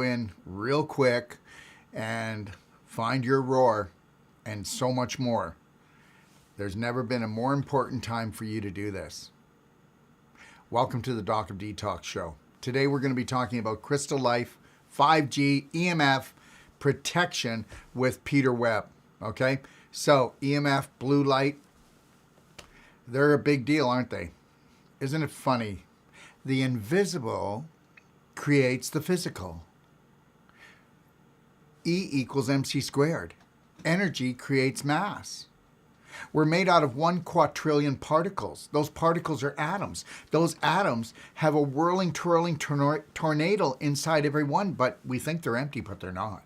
in real quick and find your roar and so much more. There's never been a more important time for you to do this. Welcome to the Doc of Detox show. Today we're going to be talking about crystal life, 5G, EMF, protection with Peter Webb. Okay? So, EMF, blue light, they're a big deal, aren't they? Isn't it funny? The invisible creates the physical. E equals mc squared. Energy creates mass. We're made out of 1 quadrillion particles. Those particles are atoms. Those atoms have a whirling, twirling tornado inside every one, but we think they're empty, but they're not.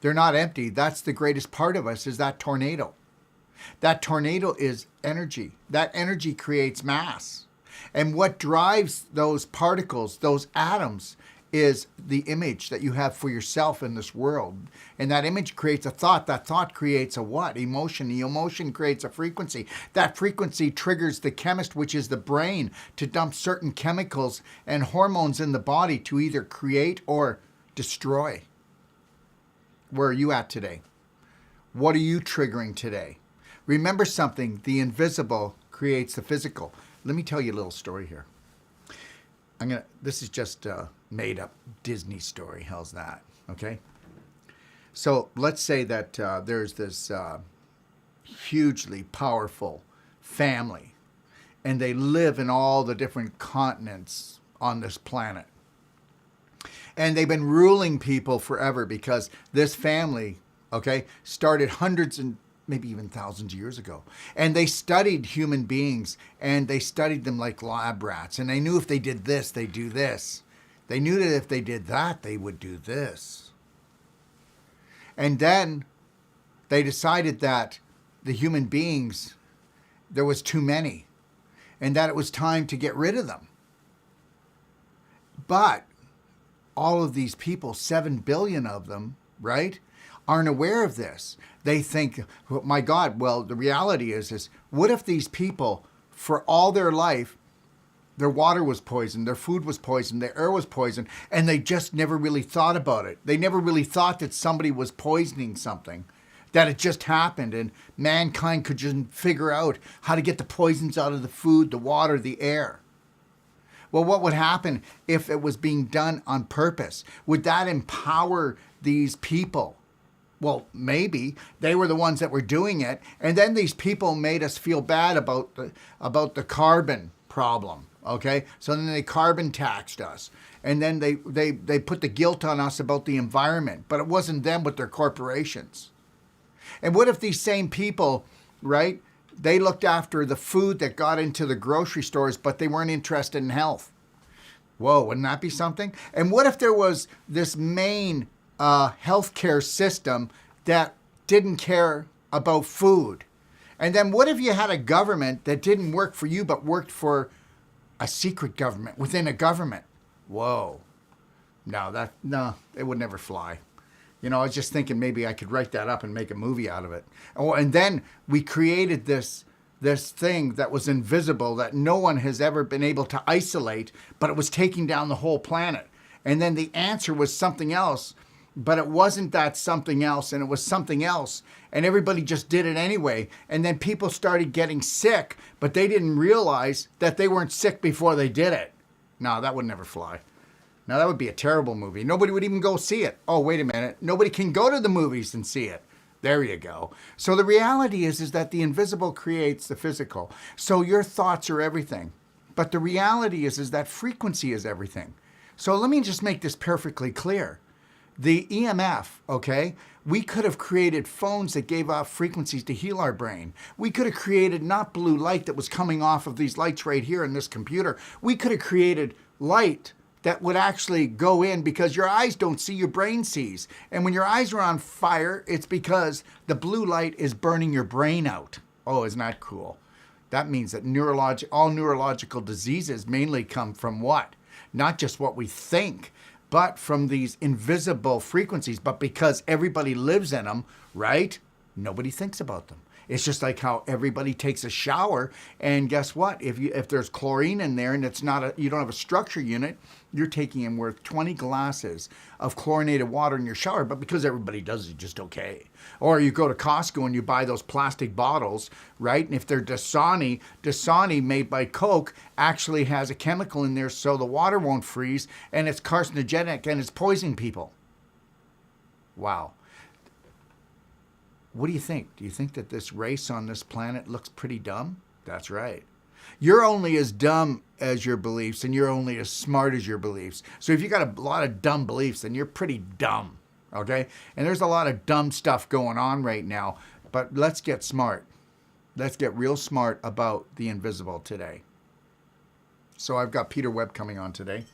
They're not empty. That's the greatest part of us, is that tornado. That tornado is energy. That energy creates mass. And what drives those particles, those atoms, is the image that you have for yourself in this world. And that image creates a thought. That thought creates a what? Emotion. The emotion creates a frequency. That frequency triggers the chemist, which is the brain, to dump certain chemicals and hormones in the body to either create or destroy. Where are you at today? What are you triggering today? Remember something, the invisible creates the physical. Let me tell you a little story here. This is just a made up Disney story. How's that? Okay. So let's say that there's this hugely powerful family, and they live in all the different continents on this planet. And they've been ruling people forever because this family, okay, started hundreds and maybe even thousands of years ago. And they studied human beings, and they studied them like lab rats. And they knew if they did this, they'd do this. They knew that if they did that, they would do this. And then they decided that the human beings, there was too many, and that it was time to get rid of them. But all of these people, 7 billion of them, right, aren't aware of this. They think, oh, my God, well, the reality is what if these people, for all their life, their water was poisoned, their food was poisoned, their air was poisoned, and they just never really thought about it. They never really thought that somebody was poisoning something, that it just happened, and mankind could just figure out how to get the poisons out of the food, the water, the air. Well, what would happen if it was being done on purpose? Would that empower these people? Well, maybe. They were the ones that were doing it. And then these people made us feel bad about the carbon problem, okay? So then they carbon taxed us. And then they put the guilt on us about the environment. But it wasn't them, but their corporations. And what if these same people, right, they looked after the food that got into the grocery stores, but they weren't interested in health? Whoa, wouldn't that be something? And what if there was this main healthcare system that didn't care about food? And then what if you had a government that didn't work for you, but worked for a secret government within a government? Whoa. No, it would never fly. You know, I was just thinking maybe I could write that up and make a movie out of it. Oh, and then we created this thing that was invisible that no one has ever been able to isolate, but it was taking down the whole planet. And then the answer was something else, but it wasn't that something else, and it was something else. And everybody just did it anyway. And then people started getting sick, but they didn't realize that they weren't sick before they did it. No, that would never fly. Now, that would be a terrible movie. Nobody would even go see it. Oh, wait a minute. Nobody can go to the movies and see it. There you go. So the reality is that the invisible creates the physical. So your thoughts are everything. But the reality is that frequency is everything. So let me just make this perfectly clear. The EMF, okay, we could have created phones that gave off frequencies to heal our brain. We could have created not blue light that was coming off of these lights right here in this computer. We could have created light that would actually go in because your eyes don't see, your brain sees. And when your eyes are on fire, it's because the blue light is burning your brain out. Oh, isn't that cool? That means that all neurological diseases mainly come from what? Not just what we think, but from these invisible frequencies. But because everybody lives in them, right? Nobody thinks about them. It's just like how everybody takes a shower, and guess what? If there's chlorine in there and it's not you don't have a structure unit, you're taking in worth 20 glasses of chlorinated water in your shower. But because everybody does it, just okay. Or you go to Costco and you buy those plastic bottles, right? And if they're Dasani made by Coke actually has a chemical in there so the water won't freeze, and it's carcinogenic and it's poisoning people. Wow. What do you think? Do you think that this race on this planet looks pretty dumb? That's right. You're only as dumb as your beliefs, and you're only as smart as your beliefs. So if you got a lot of dumb beliefs, then you're pretty dumb, okay? And there's a lot of dumb stuff going on right now, but let's get smart. Let's get real smart about the invisible today. So I've got Peter Webb coming on today,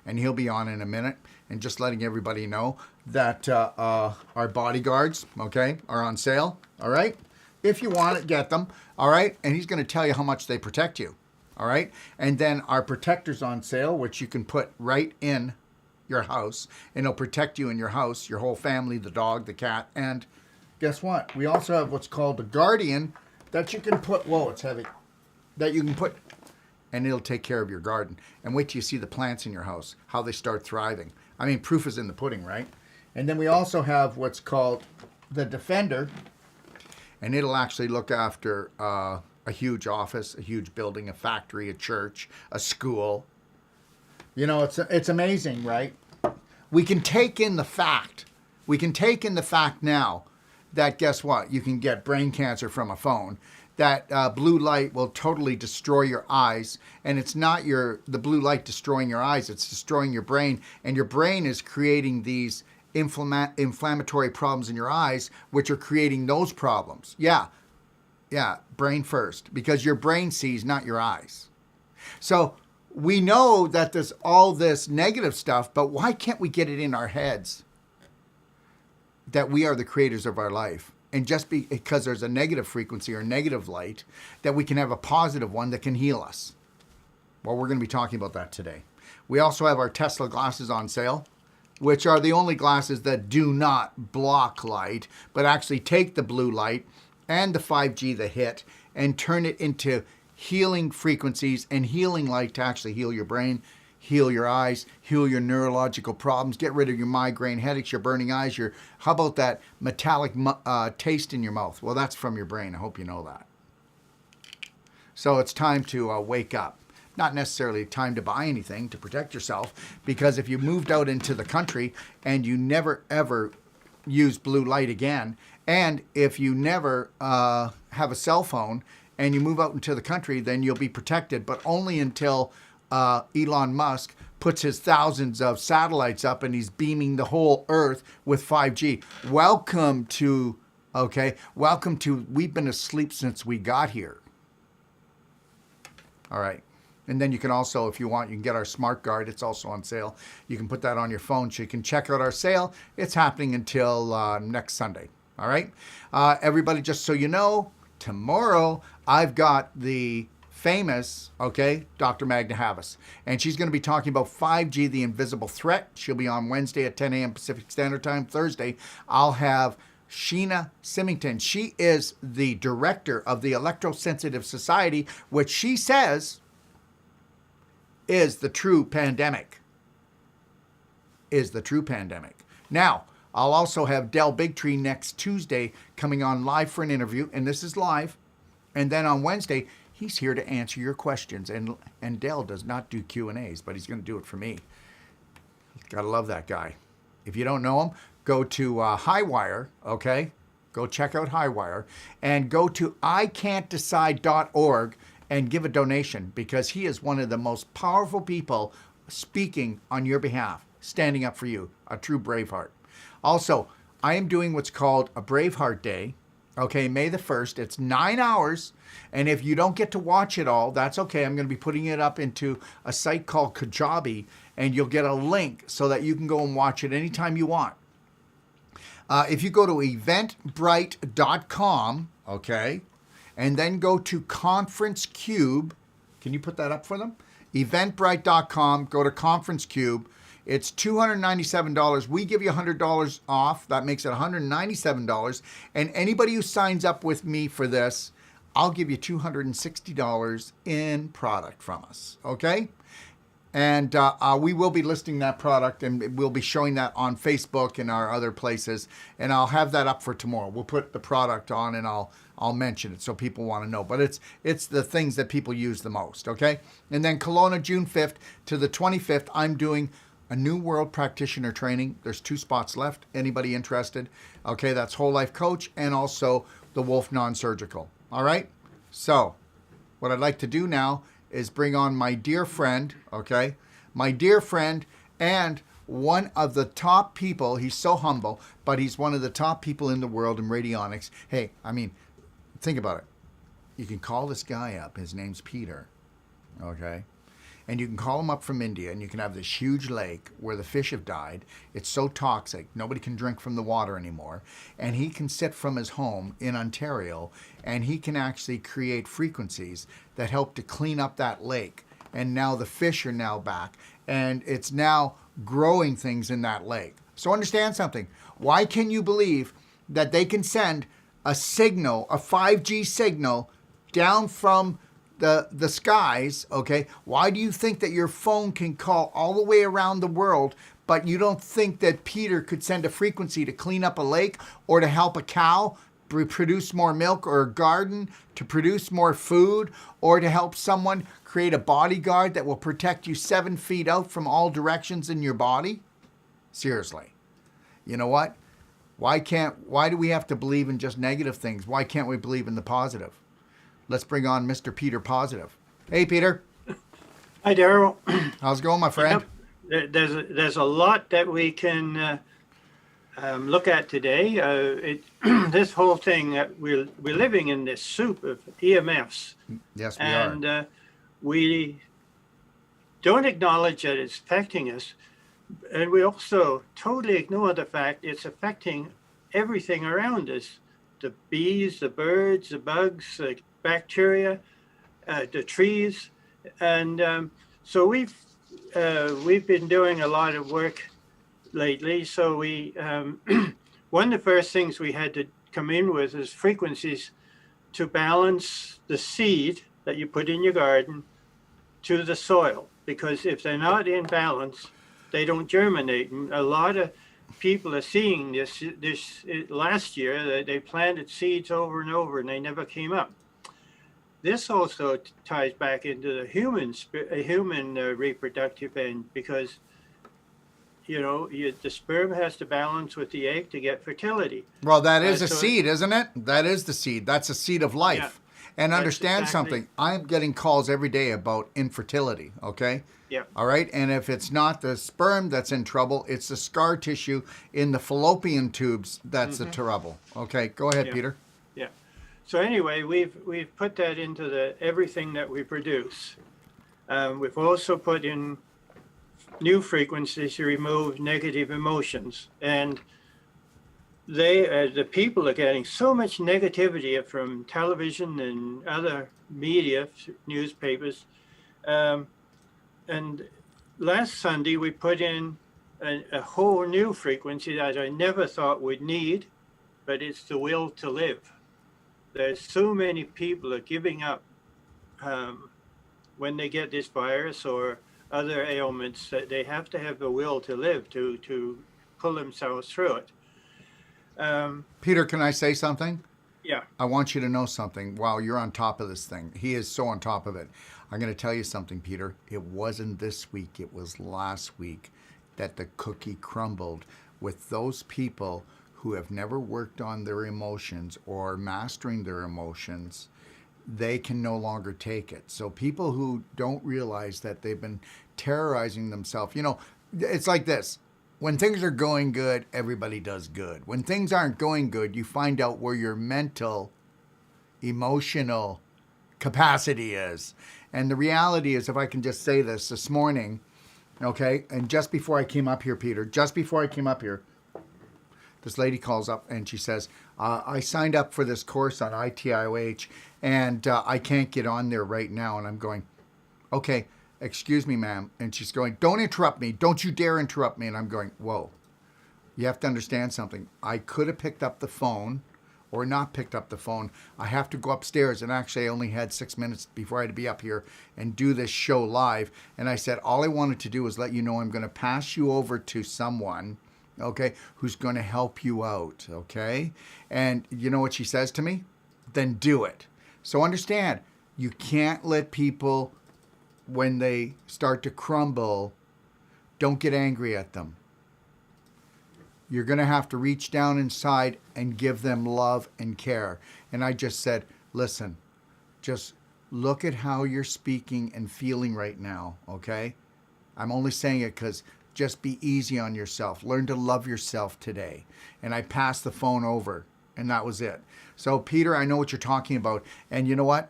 and he'll be on in a minute, and just letting everybody know that our bodyguards, okay, are on sale, all right? If you want it, get them, all right? And he's going to tell you how much they protect you, all right? And then our protector's on sale, which you can put right in your house, and it'll protect you in your house, your whole family, the dog, the cat, and guess what? We also have what's called a Guardian that you can put, whoa, it's heavy, that you can put, and it'll take care of your garden. And wait till you see the plants in your house, how they start thriving. I mean, proof is in the pudding, right? And then we also have what's called the Defender, and it'll actually look after a huge office, a huge building, a factory, a church, a school. You know, it's amazing, right? We can take in the fact. We can take in the fact now that, guess what? You can get brain cancer from a phone. That blue light will totally destroy your eyes. And it's not the blue light destroying your eyes. It's destroying your brain. And your brain is creating these inflammatory problems in your eyes, which are creating those problems. Yeah, brain first. Because your brain sees, not your eyes. So we know that there's all this negative stuff, but why can't we get it in our heads that we are the creators of our life? And just because there's a negative frequency or negative light, that we can have a positive one that can heal us. Well, we're going to be talking about that today. We also have our Tesla glasses on sale, which are the only glasses that do not block light, but actually take the blue light and the 5G, the hit, and turn it into healing frequencies and healing light to actually heal your brain, heal your eyes, heal your neurological problems, get rid of your migraine headaches, your burning eyes, how about that metallic taste in your mouth? Well, that's from your brain. I hope you know that. So it's time to wake up. Not necessarily time to buy anything to protect yourself, because if you moved out into the country and you never ever use blue light again, and if you never have a cell phone and you move out into the country, then you'll be protected, but only until Elon Musk puts his thousands of satellites up and he's beaming the whole earth with 5G. Welcome to, we've been asleep since we got here. All right. And then you can also, if you want, you can get our Smart Guard. It's also on sale. You can put that on your phone so you can check out our sale. It's happening until next Sunday. All right. Everybody, just so you know, tomorrow I've got the famous, Dr. Magda Havas. And she's going to be talking about 5G, the invisible threat. She'll be on Wednesday at 10 a.m. Pacific Standard Time. Thursday, I'll have Sheena Symington. She is the director of the Electrosensitive Society, which she says is the true pandemic. Now, I'll also have Del Bigtree next Tuesday coming on live for an interview, and this is live. And then on Wednesday, he's here to answer your questions. And Del does not do Q&As, but he's going to do it for me. Gotta love that guy. If you don't know him, go to Highwire, Go check out Highwire. And go to ican'tdecide.org and give a donation, because he is one of the most powerful people speaking on your behalf, standing up for you, a true Braveheart. Also, I am doing what's called a Braveheart Day, May the 1st. It's 9 hours, and if you don't get to watch it all, that's okay. I'm going to be putting it up into a site called Kajabi, and you'll get a link so that you can go and watch it anytime you want. If you go to eventbrite.com, and then go to Conference Cube. Can you put that up for them? Eventbrite.com, go to Conference Cube. It's $297. We give you $100 off. That makes it $197. And anybody who signs up with me for this, I'll give you $260 in product from us. Okay? And we will be listing that product, and we'll be showing that on Facebook and our other places. And I'll have that up for tomorrow. We'll put the product on, and I'll mention it so people want to know. But it's the things that people use the most, okay? And then Kelowna, June 5th to the 25th, I'm doing a New World Practitioner training. There's 2 spots left. Anybody interested? Okay, that's Whole Life Coach and also the Wolfe Non-Surgical. All right? So what I'd like to do now is bring on my dear friend, okay? My dear friend and one of the top people. He's so humble, but he's one of the top people in the world in radionics. Hey, I mean, think about it. You can call this guy up. His name's Peter, okay? And you can call him up from India, and you can have this huge lake where the fish have died. It's so toxic, nobody can drink from the water anymore. And he can sit from his home in Ontario, and he can actually create frequencies that help to clean up that lake. And now the fish are now back, and it's now growing things in that lake. So understand something. Why can you believe that they can send a signal, a 5G signal, down from the skies, okay? Why do you think that your phone can call all the way around the world, but you don't think that Peter could send a frequency to clean up a lake or to help a cow produce more milk, or a garden to produce more food, or to help someone create a bodyguard that will protect you 7 feet out from all directions in your body? Seriously. You know what? Why do we have to believe in just negative things? Why can't we believe in the positive? Let's bring on Mr. Peter Positive. Hey, Peter. Hi, Darrell. How's it going, my friend? Yep. There's a lot that we can look at today. This whole thing, we're living in this soup of EMFs. Yes, we are. And we don't acknowledge that it's affecting us. And we also totally ignore the fact it's affecting everything around us. The bees, the birds, the bugs, the bacteria, the trees. And so we've been doing a lot of work lately. So we one of the first things we had to come in with is frequencies to balance the seed that you put in your garden to the soil. Because if they're not in balance, they don't germinate. And a lot of people are seeing this last year. They planted seeds over and over, and they never came up. This also ties back into the human reproductive end, because the sperm has to balance with the egg to get fertility. Well, that is a seed, isn't it? That is the seed. That's a seed of life. Yeah, and understand something. I'm getting calls every day about infertility, okay? Yeah. All right? And if it's not the sperm that's in trouble, it's the scar tissue in the fallopian tubes that's the trouble. Okay, go ahead, Peter. Yeah. So anyway, we've put that into everything that we produce. We've also put in new frequencies to remove negative emotions. And the people are getting so much negativity from television and other media, newspapers. And last Sunday, we put in a whole new frequency that I never thought we'd need, but it's the will to live. There's so many people are giving up when they get this virus or other ailments, that they have to have the will to live to pull themselves through it. Peter, can I say something? Yeah. I want you to know something. Wow, you're on top of this thing. He is so on top of it. I'm going to tell you something, Peter. It wasn't this week. It was last week that the cookie crumbled with those people who have never worked on their emotions or mastering their emotions. They can no longer take it. So people who don't realize that they've been terrorizing themselves, it's like this. When things are going good, everybody does good. When things aren't going good, you find out where your mental, emotional capacity is. And the reality is, if I can just say this morning, okay, and just before I came up here, Peter, this lady calls up and she says, I signed up for this course on ITIOH and I can't get on there right now. And I'm going, okay, excuse me, ma'am. And she's going, don't interrupt me. Don't you dare interrupt me. And I'm going, whoa, you have to understand something. I could have picked up the phone or not picked up the phone. I have to go upstairs. And actually, I only had 6 minutes before I had to be up here and do this show live. And I said, all I wanted to do was let you know I'm going to pass you over to someone, okay, who's going to help you out, okay? And you know what she says to me? Then do it. So understand, you can't let people, when they start to crumble, don't get angry at them. You're going to have to reach down inside and give them love and care. And I just said, listen, just look at how you're speaking and feeling right now, okay? I'm only saying it because just be easy on yourself. Learn to love yourself today. And I passed the phone over, and that was it. So, Peter, I know what you're talking about. And you know what?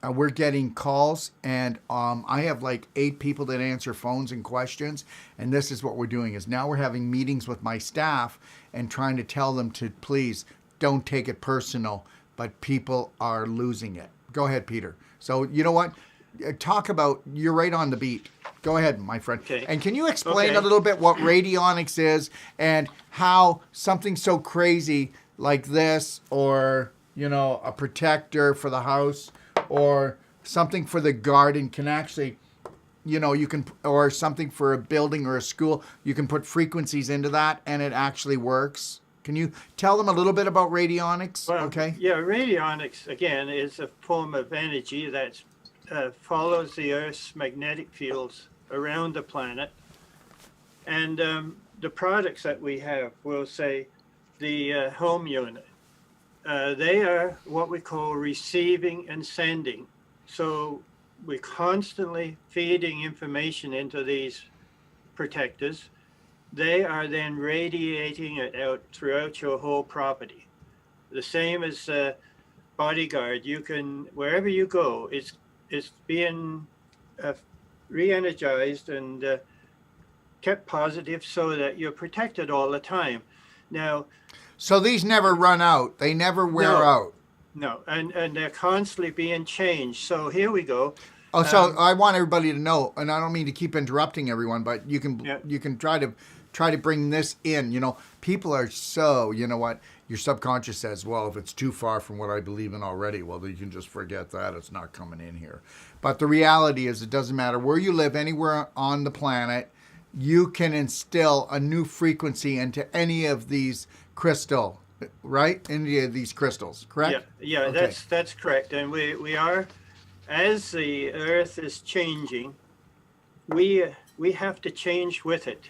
We're getting calls, and I have like 8 people that answer phones and questions. And this is what we're doing is now we're having meetings with my staff and trying to tell them to please don't take it personal, but people are losing it. Go ahead, Peter. So you know what? Talk about, you're right on the beat. Go ahead, my friend. Okay. And can you explain a little bit what radionics is and how something so crazy like this, or, you know, a protector for the house, or something for the garden can actually, you know, you can, or something for a building or a school, you can put frequencies into that and it actually works. Can you tell them a little bit about radionics? Well, okay. Yeah, radionics, again, is a form of energy that follows the Earth's magnetic fields around the planet. And the products that we have, we'll say the home unit, they are what we call receiving and sending. So we're constantly feeding information into these protectors. They are then radiating it out throughout your whole property. The same as bodyguard. You can, wherever you go, it's being re-energized and kept positive so that you're protected all the time. Now, so these never run out. They never wear out. No, and they're constantly being changed. So here we go. Oh, so I want everybody to know, and I don't mean to keep interrupting everyone, but you can try to bring this in. You know, people are so, you know what, your subconscious says, well, if it's too far from what I believe in already, well, you can just forget that. It's not coming in here. But the reality is it doesn't matter where you live, anywhere on the planet, you can instill a new frequency into any of these crystal, right? Any of these crystals, correct? Yeah, okay. That's correct. And we are, as the Earth is changing, we have to change with it.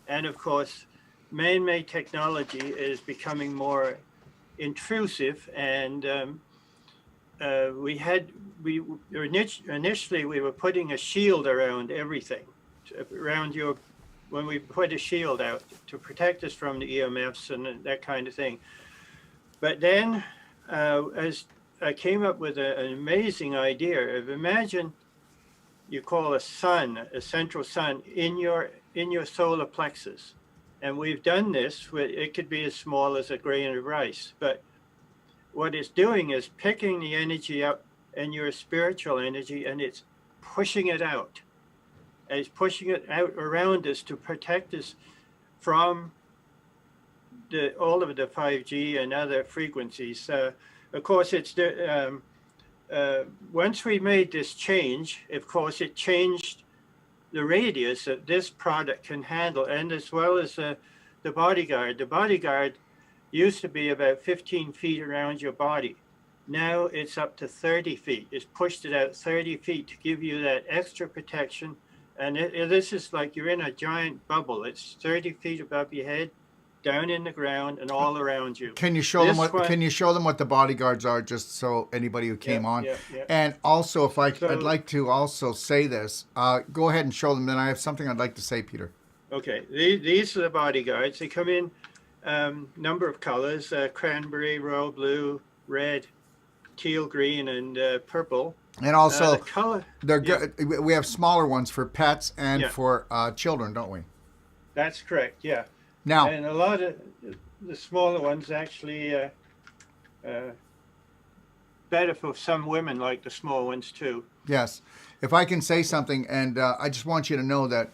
And of course, man-made technology is becoming more intrusive. And initially we were putting a shield around everything, when we put a shield out to protect us from the EMFs and that kind of thing. But then, as I came up with an amazing idea of, imagine you call a central sun in your solar plexus. And we've done this it could be as small as a grain of rice, but what it's doing is picking the energy up and your spiritual energy, and it's pushing it out. And it's pushing it out around us to protect us from all of the 5G and other frequencies. Of course, it's once we made this change, of course, it changed the radius that this product can handle, and as well as the bodyguard. The bodyguard used to be about 15 feet around your body. Now it's up to 30 feet. It's pushed it out 30 feet to give you that extra protection. And this is like you're in a giant bubble. It's 30 feet above your head, down in the ground, and all around you. Can you show them what? Can you show them what the bodyguards are, just so anybody who came on? Yeah. And also, if I'd like to also say this, go ahead and show them. Then I have something I'd like to say, Peter. Okay, these are the bodyguards. They come in number of colors: cranberry, royal blue, red, teal green, and purple. And also, the color, they're good. We have smaller ones for pets and for children, don't we? That's correct. Yeah. Now, and a lot of the smaller ones actually better for some women, like the small ones too. Yes. If I can say something, and I just want you to know that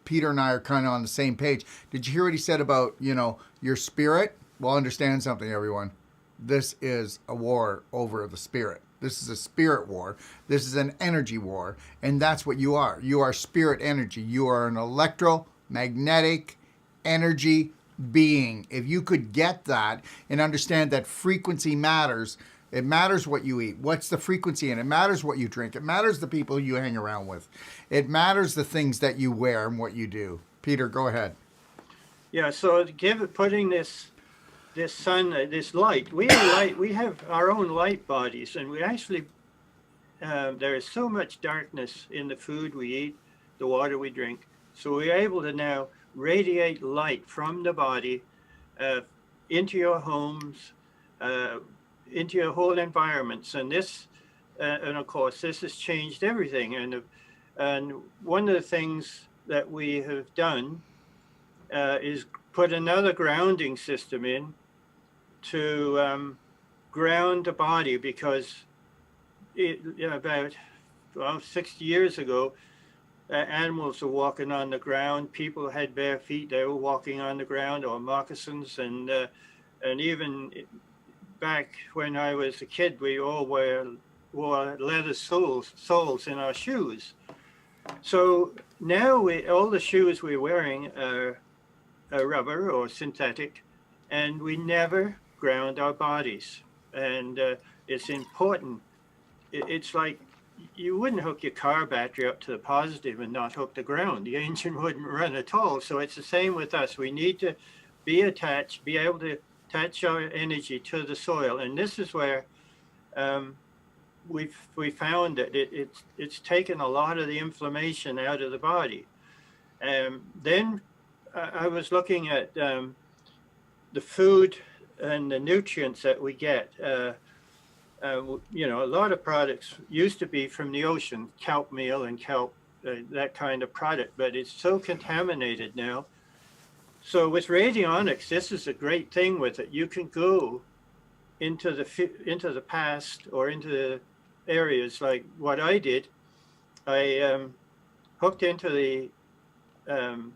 Peter and I are kind of on the same page. Did you hear what he said about, your spirit? Well, understand something, everyone. This is a war over the spirit. This is a spirit war. This is an energy war. And that's what you are. You are spirit energy. You are an electromagnetic energy being. If you could get that and understand that frequency matters, it matters what you eat. What's the frequency in it? It matters what you drink. It matters the people you hang around with. It matters the things that you wear and what you do. Peter, go ahead. Yeah, so putting this sun, this light, we have our own light bodies, and we actually, there is so much darkness in the food we eat, the water we drink. So we're able to now radiate light from the body into your homes, into your whole environments. And this, and of course, this has changed everything. And one of the things that we have done is put another grounding system in to ground the body, because about 60 years ago, animals were walking on the ground. People had bare feet; they were walking on the ground, or moccasins, and even back when I was a kid, we all wore leather soles in our shoes. So now all the shoes we're wearing are rubber or synthetic, and we never ground our bodies. And it's important. It's like you wouldn't hook your car battery up to the positive and not hook the ground. The engine wouldn't run at all. So it's the same with us. We need to be attached, be able to attach our energy to the soil. And this is where we found that it's taken a lot of the inflammation out of the body. Then I was looking at the food and the nutrients that we get. A lot of products used to be from the ocean, kelp meal and kelp, that kind of product, but it's so contaminated now. So with radionics, this is a great thing with it. You can go into the past or into the areas like what I did. I hooked into the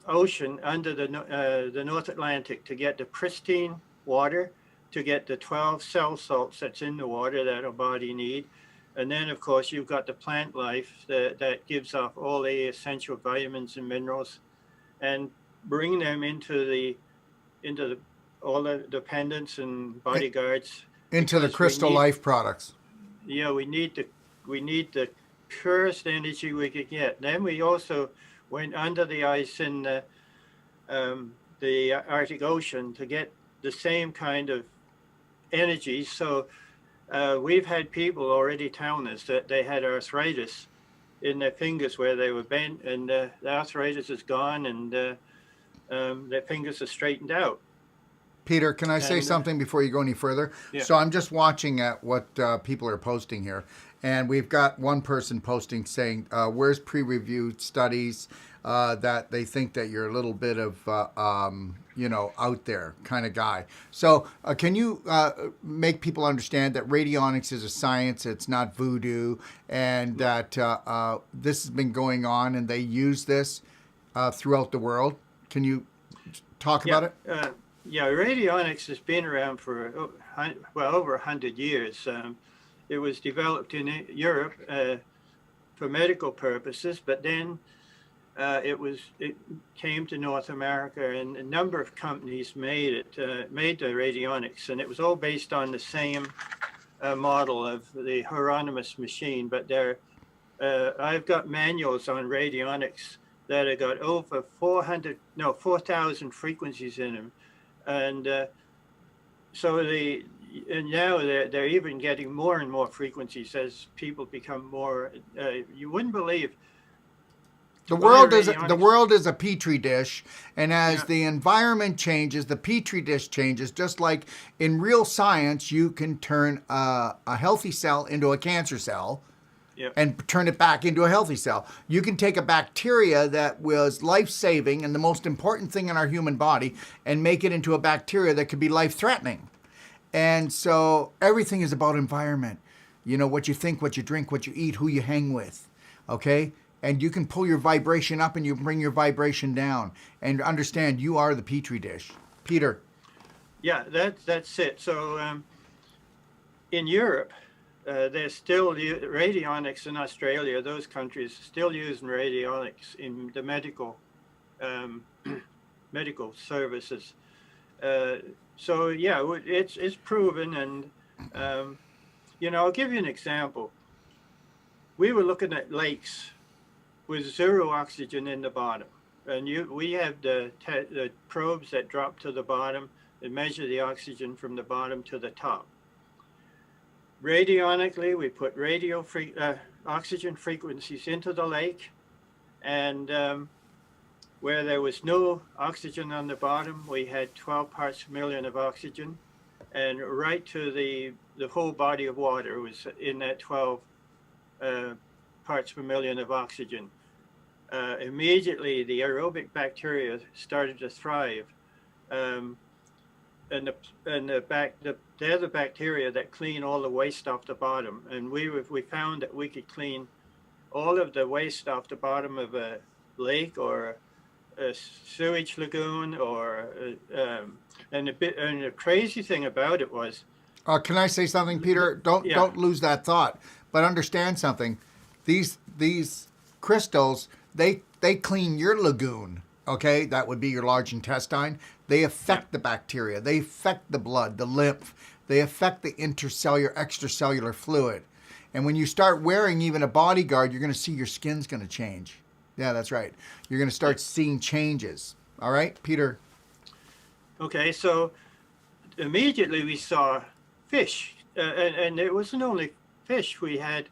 ocean under the North Atlantic to get the pristine water, to get the 12 cell salts that's in the water that our body need. And then, of course, you've got the plant life that gives off all the essential vitamins and minerals, and bring them into all the dependents and bodyguards. Into the crystal life products. Yeah, we need the purest energy we could get. Then we also went under the ice in the Arctic Ocean to get the same kind of energy. So we've had people already telling us that they had arthritis in their fingers where they were bent, and the arthritis is gone, and their fingers are straightened out. Peter, can I say something before you go any further? Yeah. So I'm just watching at what people are posting here. And we've got one person posting saying, where's pre-reviewed studies that they think that you're a little bit of, out there kind of guy. So can you make people understand that radionics is a science, it's not voodoo, and that this has been going on and they use this throughout the world? Can you talk about it? Radionics has been around for over 100 years. It was developed in Europe for medical purposes, but then it came to North America, and a number of companies made the radionics, and it was all based on the same model of the Hieronymus machine. But I've got manuals on radionics that have got over 4,000 frequencies in them. And now they're even getting more and more frequencies as people become more. You wouldn't believe. The world is a petri dish, and as the environment changes, the petri dish changes. Just like in real science, you can turn a healthy cell into a cancer cell. Yep. And turn it back into a healthy cell. You can take a bacteria that was life-saving and the most important thing in our human body and make it into a bacteria that could be life-threatening. And so everything is about environment. You know, what you think, what you drink, what you eat, who you hang with. Okay? And you can pull your vibration up and you bring your vibration down. And understand you are the petri dish. Peter. Yeah, that's it. So in Europe, they're still radionics in Australia. Those countries still using radionics in the um, medical services. So yeah, it's proven, and I'll give you an example. We were looking at lakes with zero oxygen in the bottom, and we have the probes that drop to the bottom and measure the oxygen from the bottom to the top. Radionically, we put oxygen frequencies into the lake, and where there was no oxygen on the bottom, we had 12 parts per million of oxygen, and right to the whole body of water was in that 12 parts per million of oxygen. Immediately, the aerobic bacteria started to thrive, and they're the bacteria that clean all the waste off the bottom. And we found that we could clean all of the waste off the bottom of a lake or a sewage lagoon, and the crazy thing about it was. Can I say something, Peter? Don't lose that thought, but understand something. These crystals, they clean your lagoon. Okay, that would be your large intestine. They affect the bacteria. They affect the blood, the lymph. They affect the intercellular, extracellular fluid. And when you start wearing even a bodyguard, you're going to see your skin's going to change. Yeah, that's right. You're going to start seeing changes. All right, Peter? Okay, so immediately we saw fish. And it wasn't only fish. We had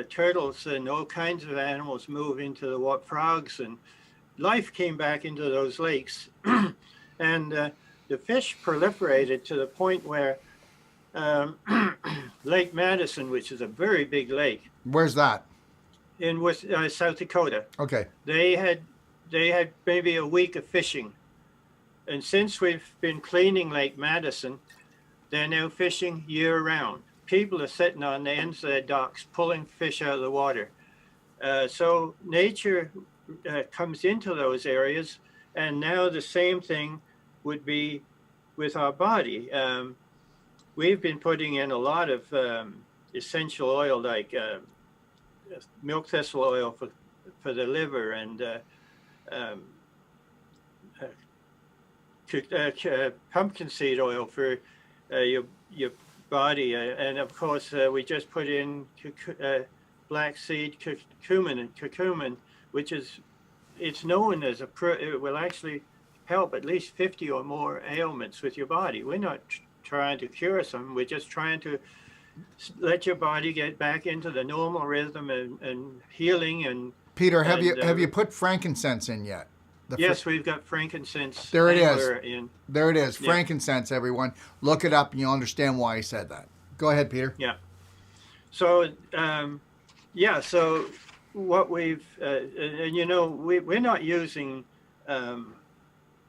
turtles and all kinds of animals move into the frogs, and life came back into those lakes. And the fish proliferated to the point where Lake Madison, which is a very big lake. Where's that? In South Dakota. Okay. They had maybe a week of fishing. And since we've been cleaning Lake Madison, they're now fishing year round. People are sitting on the ends of their docks pulling fish out of the water. So nature comes into those areas, and now the same thing would be with our body. We've been putting in a lot of essential oil, like milk thistle oil for the liver, and pumpkin seed oil for your body, and of course we just put in black seed curcumin, which it's known as it will actually help at least 50 or more ailments with your body. We're not trying to cure some. We're just trying to let your body get back into the normal rhythm and healing. And Peter, have you put frankincense in yet? Yes, we've got frankincense. There it is. In. There it is. Frankincense, everyone. Look it up and you'll understand why I said that. Go ahead, Peter. Yeah. So, so what we've, we're not using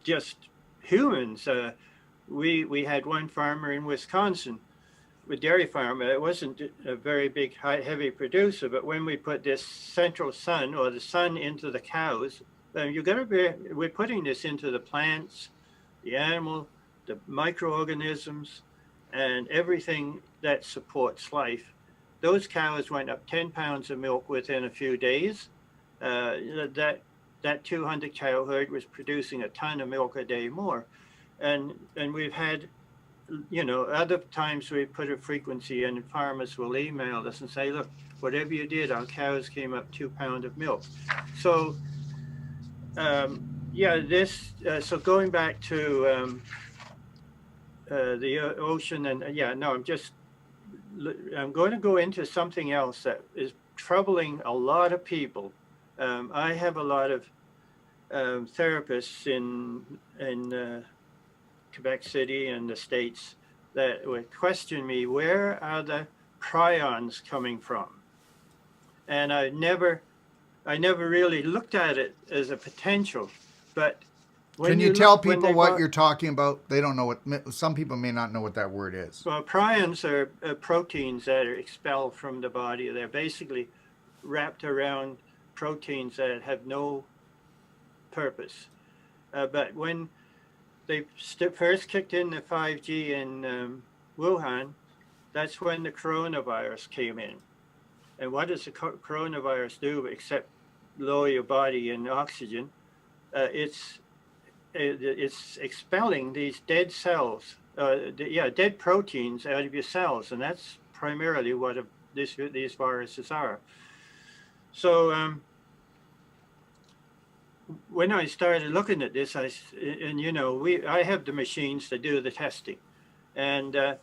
just humans. We had one farmer in Wisconsin, a dairy farmer. It wasn't a very big, heavy producer, but when we put this central sun or the sun into the cows, we're putting this into the plants, the animal, the microorganisms, and everything that supports life. Those cows went up 10 pounds of milk within a few days. That 200 cow herd was producing a ton of milk a day more. And we've had, other times we put a frequency in, and farmers will email us and say, look, whatever you did, our cows came up 2 pounds of milk. So, so going back to the ocean, and I'm going to go into something else that is troubling a lot of people. I have a lot of therapists in Quebec City and the States that would question me, where are the prions coming from? And I never really looked at it as a potential, but Can you tell people what you're talking about? They don't know what, some people may not know what that word is. Well, prions are proteins that are expelled from the body. They're basically wrapped around proteins that have no purpose. But when they first kicked in the 5G in Wuhan, that's when the coronavirus came in. And what does the coronavirus do except lower your body in oxygen? It's expelling these dead cells, dead proteins out of your cells, and that's primarily what these viruses are. So when I started looking at this, I have the machines to do the testing, and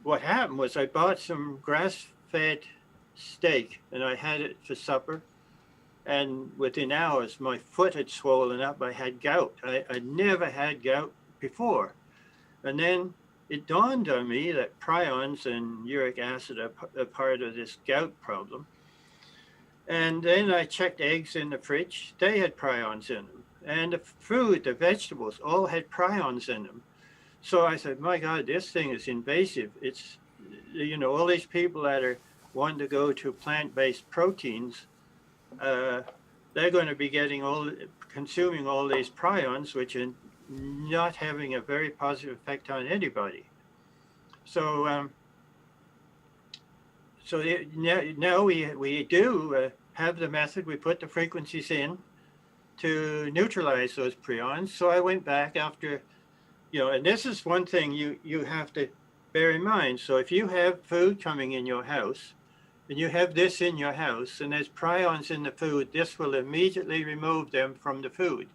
what happened was I bought some grass-fed steak, and I had it for supper. And within hours, my foot had swollen up. I had gout. I'd never had gout before. And then it dawned on me that prions and uric acid are part of this gout problem. And then I checked eggs in the fridge. They had prions in them. And the fruit, the vegetables, all had prions in them. So I said, my God, this thing is invasive. It's, all these people that are wanting to go to plant-based proteins, they're going to be consuming all these prions, which are not having a very positive effect on anybody. So, now we do have the method. We put the frequencies in to neutralize those prions. So I went back after, and this is one thing you have to bear in mind. So if you have food coming in your house, and you have this in your house, and there's prions in the food, this will immediately remove them from the food.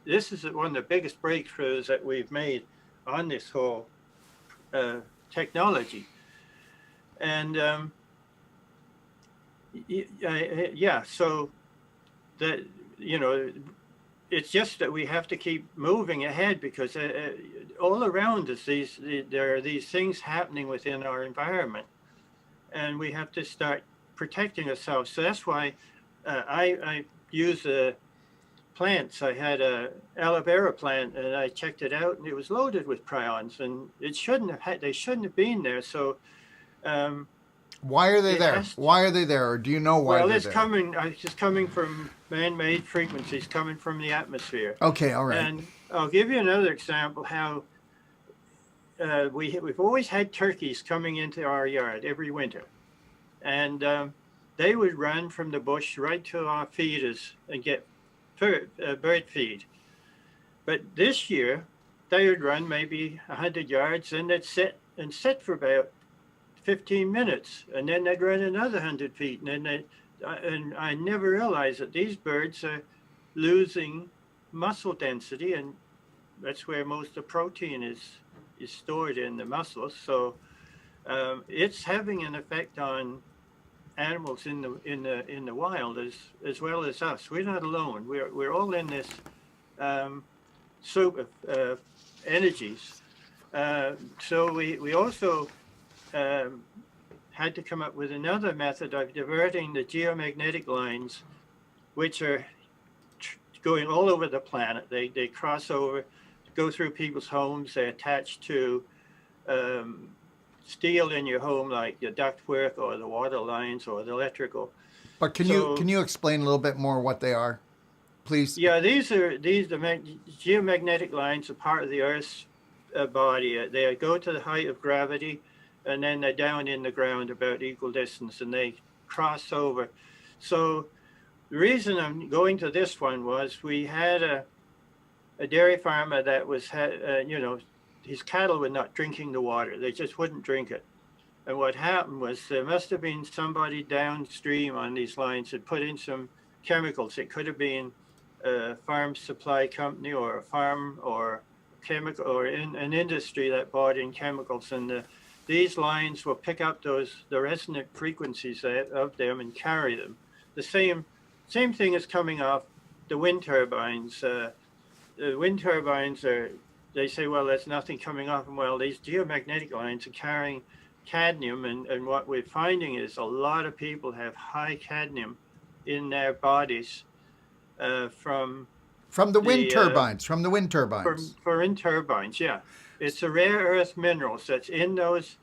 This is one of the biggest breakthroughs that we've made on this whole technology. And so that, it's just that we have to keep moving ahead, because all around us, there are these things happening within our environment. And we have to start protecting ourselves. So that's why I use plants. I had a aloe vera plant, and I checked it out, and it was loaded with prions, and they shouldn't have been there. So why are they there? Why are they there? Or do you know why? Well, it's coming from man-made frequencies coming from the atmosphere. Okay, all right. And I'll give you another example how. We've always had turkeys coming into our yard every winter, and they would run from the bush right to our feeders and get bird feed. But this year, they would run maybe 100 yards, and they'd sit for about 15 minutes, and then they'd run another 100 feet, and I never realized that these birds are losing muscle density, and that's where most of the protein is stored in the muscles. So it's having an effect on animals in the wild as well as us. We're not alone. We're all in this soup of energies. So we also had to come up with another method of diverting the geomagnetic lines, which are going all over the planet. They cross over, go through people's homes. They attach to steel in your home, like the ductwork or the water lines or the electrical. But can you explain a little bit more what they are, please? Yeah, the geomagnetic lines are part of the Earth's body. They go to the height of gravity, and then they're down in the ground about equal distance, and they cross over. So the reason I'm going to this one was we had a dairy farmer that was, his cattle were not drinking the water. They just wouldn't drink it. And what happened was there must have been somebody downstream on these lines that put in some chemicals. It could have been a farm supply company or a farm or chemical or an industry that bought in chemicals. And these lines will pick up the resonant frequencies of them and carry them. The same thing is coming off the wind turbines. The wind turbines they say, well, there's nothing coming off them. Well, these geomagnetic lines are carrying cadmium, and what we're finding is a lot of people have high cadmium in their bodies. from From the wind the turbines. From the wind turbines. for in turbines. Yeah, it's the rare earth minerals that's in those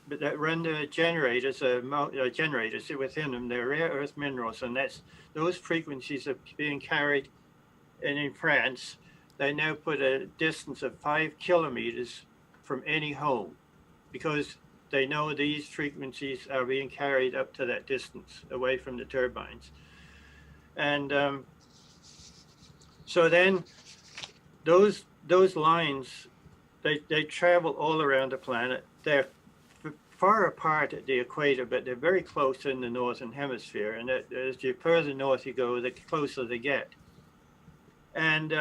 that run the generators, generators within them. They're rare earth minerals, and that's those frequencies are being carried. And in France, they now put a distance of 5 kilometers from any home, because they know these frequencies are being carried up to that distance away from the turbines. And so then those lines, they travel all around the planet. They're far apart at the equator, but they're very close in the northern hemisphere. And as you further north you go, the closer they get. And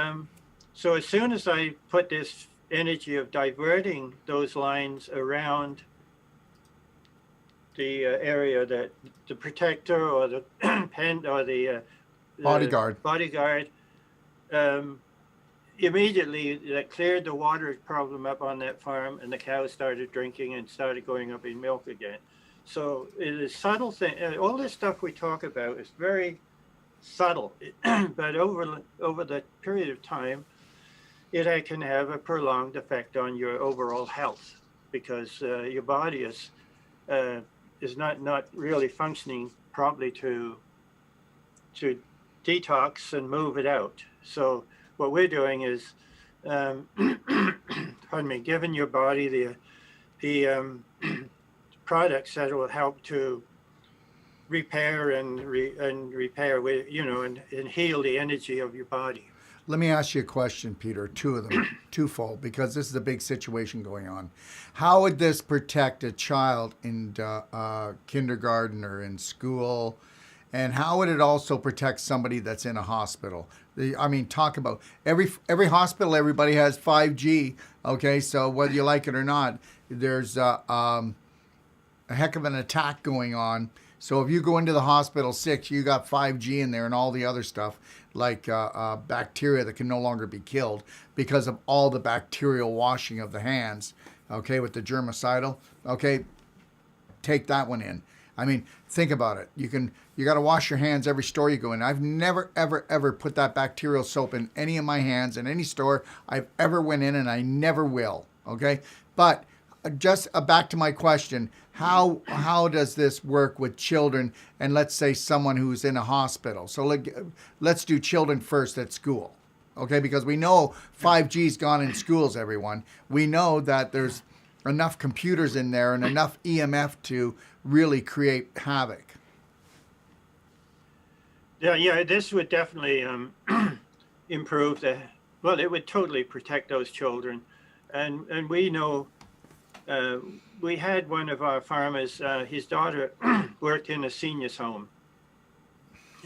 so as soon as I put this energy of diverting those lines around the area that the protector or the pen or the bodyguard, immediately that cleared the water problem up on that farm, and the cows started drinking and started going up in milk again. So it is subtle thing. All this stuff we talk about is very subtle, but over the period of time, it can have a prolonged effect on your overall health, because your body is not really functioning properly to detox and move it out. So what we're doing is, pardon me, giving your body the products that will help to repair and repair, and heal the energy of your body. Let me ask you a question, Peter. Two of them, twofold, because this is a big situation going on. How would this protect a child in kindergarten or in school? And how would it also protect somebody that's in a hospital? Talk about every hospital, everybody has 5G. Okay, so whether you like it or not, there's a heck of an attack going on. So if you go into the hospital sick, you got 5G in there and all the other stuff, like bacteria that can no longer be killed because of all the bacterial washing of the hands, okay, with the germicidal. Okay, take that one in. Think about it. You got to wash your hands every store you go in. I've never, ever put that bacterial soap in any of my hands in any store I've ever went in, and I never will. Okay, but just back to my question: how does this work with children? And let's say someone who's in a hospital. So let's do children first at school. Okay, because we know 5G's gone in schools. Everyone, we know that there's enough computers in there and enough EMF to really create havoc. Yeah, this would definitely improve it would totally protect those children. And we know, we had one of our farmers, his daughter worked in a senior's home.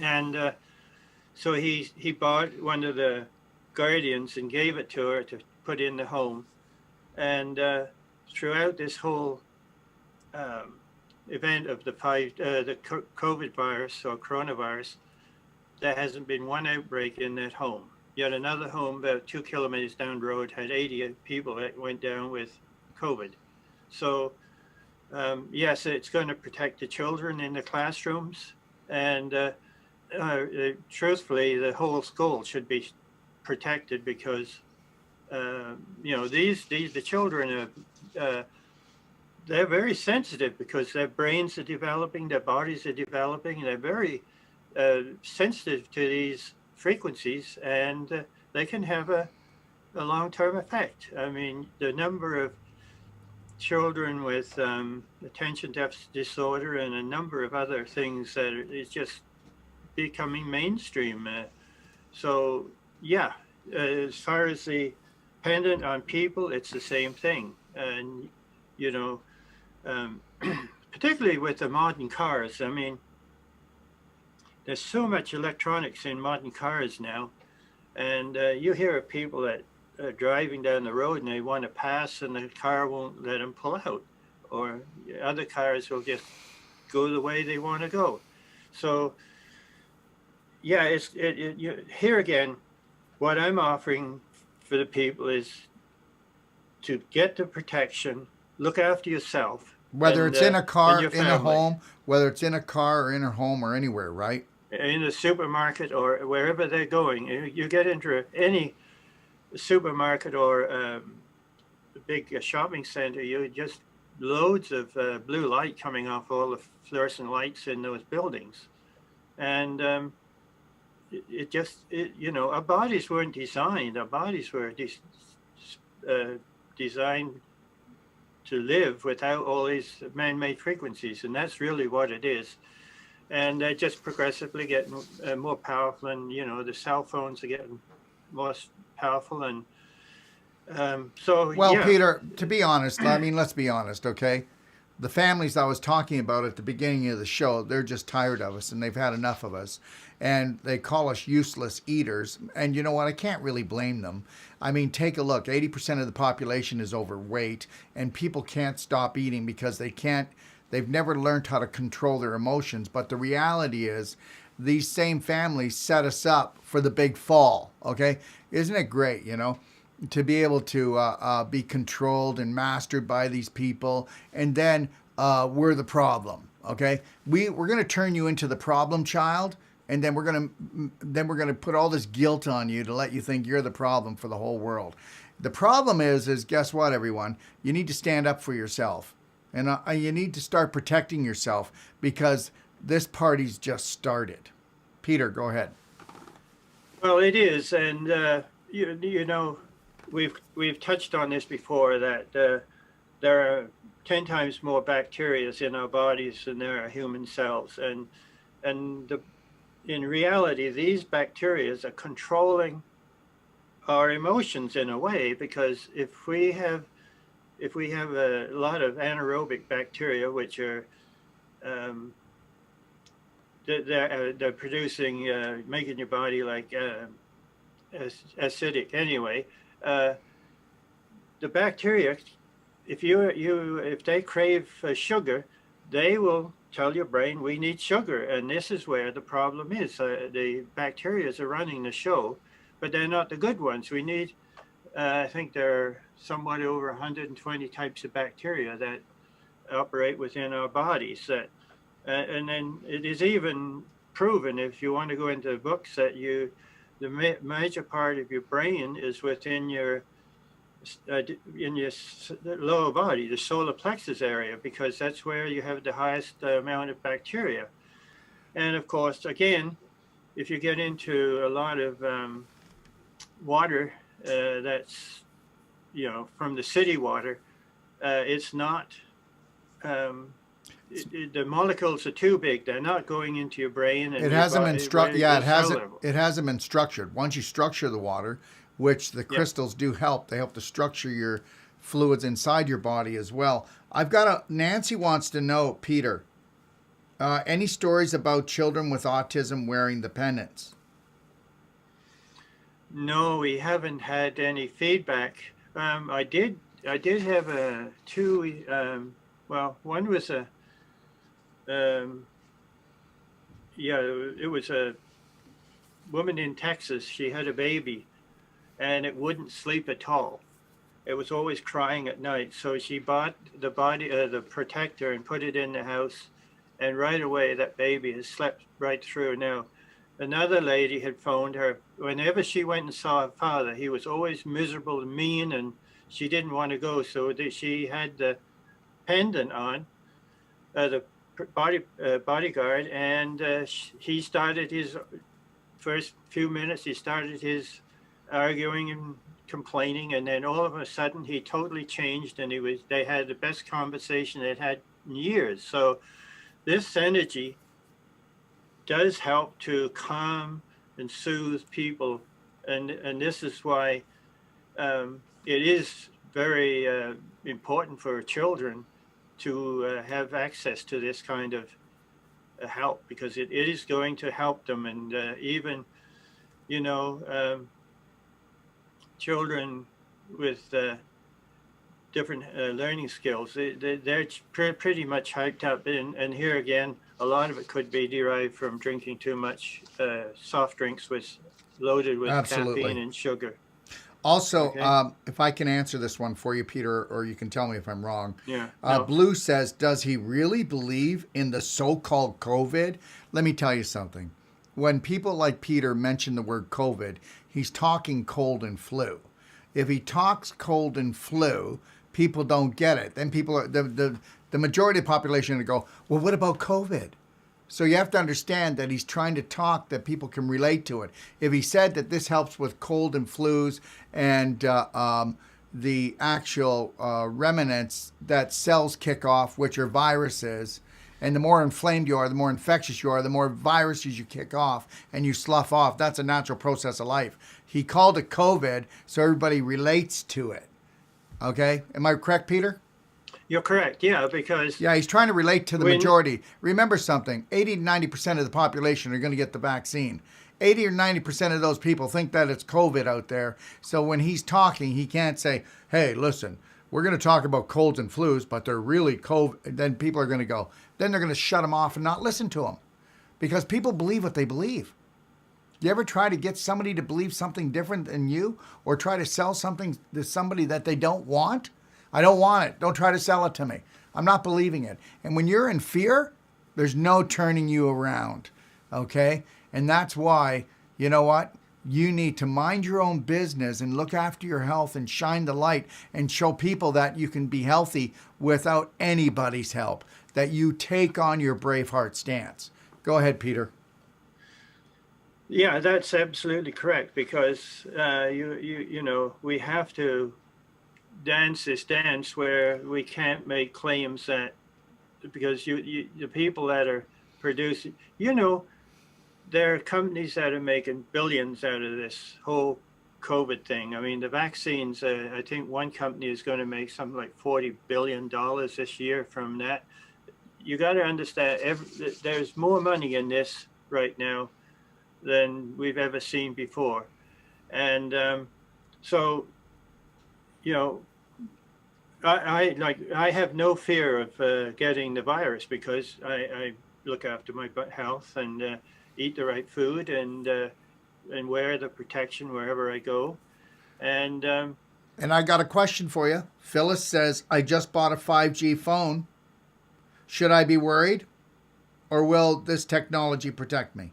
And so he bought one of the guardians and gave it to her to put in the home. And throughout this whole event of the COVID virus or coronavirus, there hasn't been one outbreak in that home. Yet another home about 2 kilometers down the road had 80 people that went down with COVID. So yes, it's going to protect the children in the classrooms, and truthfully, the whole school should be protected, because the children are they're very sensitive, because their brains are developing, their bodies are developing, they're very sensitive to these frequencies, and they can have a long-term effect. The number of children with attention deficit disorder and a number of other things that is just becoming mainstream. So yeah, as far as the dependent on people, it's the same thing. And particularly with the modern cars, there's so much electronics in modern cars now, and you hear of people that are driving down the road and they want to pass, and the car won't let them pull out, or other cars will just go the way they want to go. So yeah, here again, what I'm offering for the people is to get the protection, look after yourself. Whether it's in a car, in a home, whether it's in a car or in a home or anywhere, right? in the supermarket or wherever they're going. You get into any supermarket or a big shopping center, you just loads of blue light coming off all the fluorescent lights in those buildings. And our bodies weren't designed. Our bodies were designed to live without all these man-made frequencies, and that's really what it is. And they're just progressively getting more powerful, and the cell phones are getting more powerful, and well, yeah. Peter, to be honest, I mean, let's be honest, okay? The families I was talking about at the beginning of the show, they're just tired of us, and they've had enough of us, and they call us useless eaters. And you know what? I can't really blame them. I mean, take a look. 80% of the population is overweight, and people can't stop eating because they've never learned how to control their emotions. But the reality is, these same families set us up for the big fall, okay? Isn't it great, to be able to be controlled and mastered by these people, and then we're the problem, okay? We're going to turn you into the problem child, and then we're going to put all this guilt on you to let you think you're the problem for the whole world. The problem is guess what, everyone? You need to stand up for yourself, and you need to start protecting yourself, because this party's just started. Peter, go ahead. Well, it is, and we've touched on this before, that there are 10 times more bacteria in our bodies than there are human cells, and in reality, these bacteria are controlling our emotions in a way, because if we have a lot of anaerobic bacteria, which are they're producing, making your body like acidic anyway. The bacteria, if they crave sugar, they will tell your brain, we need sugar, and this is where the problem is. The bacteria are running the show, but they're not the good ones. We need, I think there are somewhat over 120 types of bacteria that operate within our bodies. And then it is even proven, if you want to go into books, that the major part of your brain is within your lower body, the solar plexus area, because that's where you have the highest amount of bacteria. And of course, again, if you get into a lot of water that's from the city water, it's not the molecules are too big. They're not going into your brain. And it hasn't been structured. Yeah, it hasn't been structured. Once you structure the water, which the crystals do help, they help to structure your fluids inside your body as well. Nancy wants to know, Peter, any stories about children with autism wearing the pendants? No, we haven't had any feedback. I did have two. One was it was a woman in Texas. She had a baby, and it wouldn't sleep at all. It was always crying at night. So she bought the protector and put it in the house, and right away that baby has slept right through. Now, another lady had phoned her. Whenever she went and saw her father, he was always miserable and mean, and she didn't want to go. So she had the pendant on, the bodyguard, and he started his first few minutes. He started his arguing and complaining, and then all of a sudden he totally changed, and they had the best conversation they'd had in years. So this energy does help to calm and soothe people, and this is why it is very important for children to have access to this kind of help, because it is going to help them. And even children with different learning skills, they're pretty much hyped up. And here again, a lot of it could be derived from drinking too much soft drinks loaded with caffeine and sugar. Also, okay. If I can answer this one for you, Peter, or you can tell me if I'm wrong. Yeah. Blue says, does he really believe in the so-called COVID? Let me tell you something. when people like Peter mention the word COVID, he's talking cold and flu. If he talks cold and flu, people don't get it. Then people are the majority of the population are going to go, well, what about COVID? So you have to understand that he's trying to talk that people can relate to it. If he said that this helps with cold and flus and the actual remnants that cells kick off, which are viruses, and the more inflamed you are, the more infectious you are, the more viruses you kick off and you slough off. That's a natural process of life. He called it COVID so everybody relates to it. Okay? Am I correct, Peter? You're correct, yeah, because... Yeah, he's trying to relate to the majority. Remember something, 80 to 90% of the population are going to get the vaccine. 80 or 90% of those people think that it's COVID out there. So when he's talking, he can't say, hey, listen, we're going to talk about colds and flus, but they're really COVID. Then people are going to go. Then they're going to shut him off and not listen to him. Because people believe what they believe. You ever try to get somebody to believe something different than you? Or try to sell something to somebody that they don't want? I don't want it. Don't try to sell it to me. I'm not believing it. And when you're in fear, there's no turning you around. Okay? And that's why, you know what? You need to mind your own business and look after your health and shine the light and show people that you can be healthy without anybody's help, that you take on your Braveheart stance. Go ahead, Peter. Yeah, that's absolutely correct, because you know, we have to dance this dance where we can't make claims that, because the people that are producing, you know, there are companies that are making billions out of this whole COVID thing. I mean, the vaccines, I think one company is going to make something like $40 billion this year from that. You got to understand, there's more money in this right now than we've ever seen before. And so, you know, I have no fear of getting the virus, because I look after my health and eat the right food and wear the protection wherever I go. And I got a question for you. Phyllis says, I just bought a 5G phone. Should I be worried, or will this technology protect me?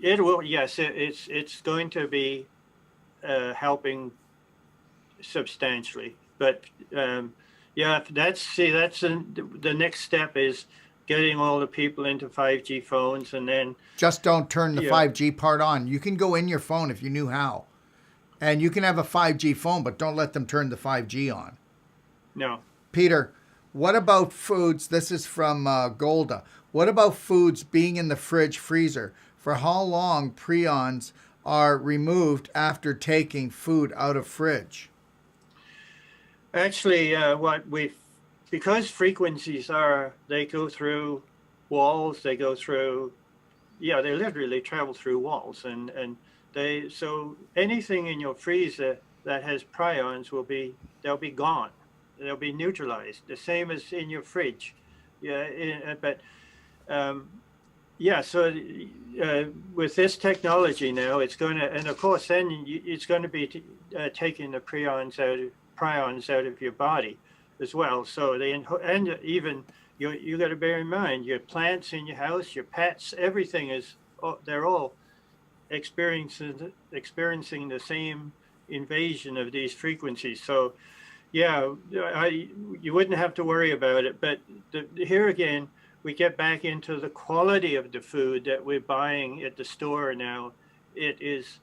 It will. Yes, it's going to be helping substantially. But yeah, that's the next step is getting all the people into 5G phones, and then just don't turn the 5G part on. You can go in your phone if you knew how, and you can have a 5G phone, but don't let them turn the 5G on. No. Peter, what about foods? This is from Golda. What about foods being in the fridge freezer? For how long prions are removed after taking food out of fridge? Actually, because frequencies they go through walls, they literally travel through walls, and so anything in your freezer that has prions they'll be gone. They'll be neutralized, the same as in your fridge. So with this technology now, it's going to, and of course then it's going to be taking the prions out of your body as well. So and even you got to bear in mind, your plants in your house, your pets, everything they're all experiencing the same invasion of these frequencies. So yeah, you wouldn't have to worry about it. But here again, we get back into the quality of the food that we're buying at the store now. It is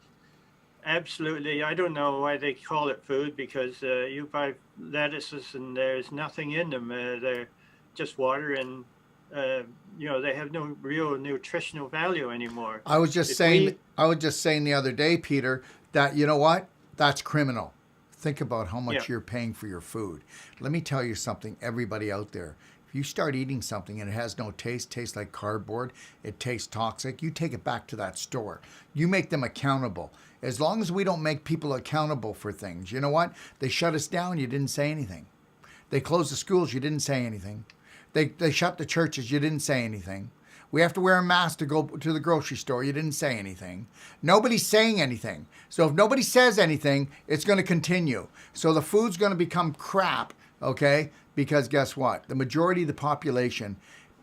absolutely, I don't know why they call it food, because you buy lettuces and there's nothing in them. They're just water, and they have no real nutritional value anymore. I was just saying the other day, Peter, that you know what? That's criminal. Think about how much you're paying for your food. Let me tell you something, everybody out there. If you start eating something and it has no taste, tastes like cardboard, it tastes toxic, you take it back to that store. You make them accountable. As long as we don't make people accountable for things, you know what? They shut us down, you didn't say anything. They closed the schools, you didn't say anything. They shut the churches, you didn't say anything. We have to wear a mask to go to the grocery store. You didn't say anything. Nobody's saying anything. So if nobody says anything, it's going to continue. So the food's going to become crap, okay? Because guess what? The majority of the population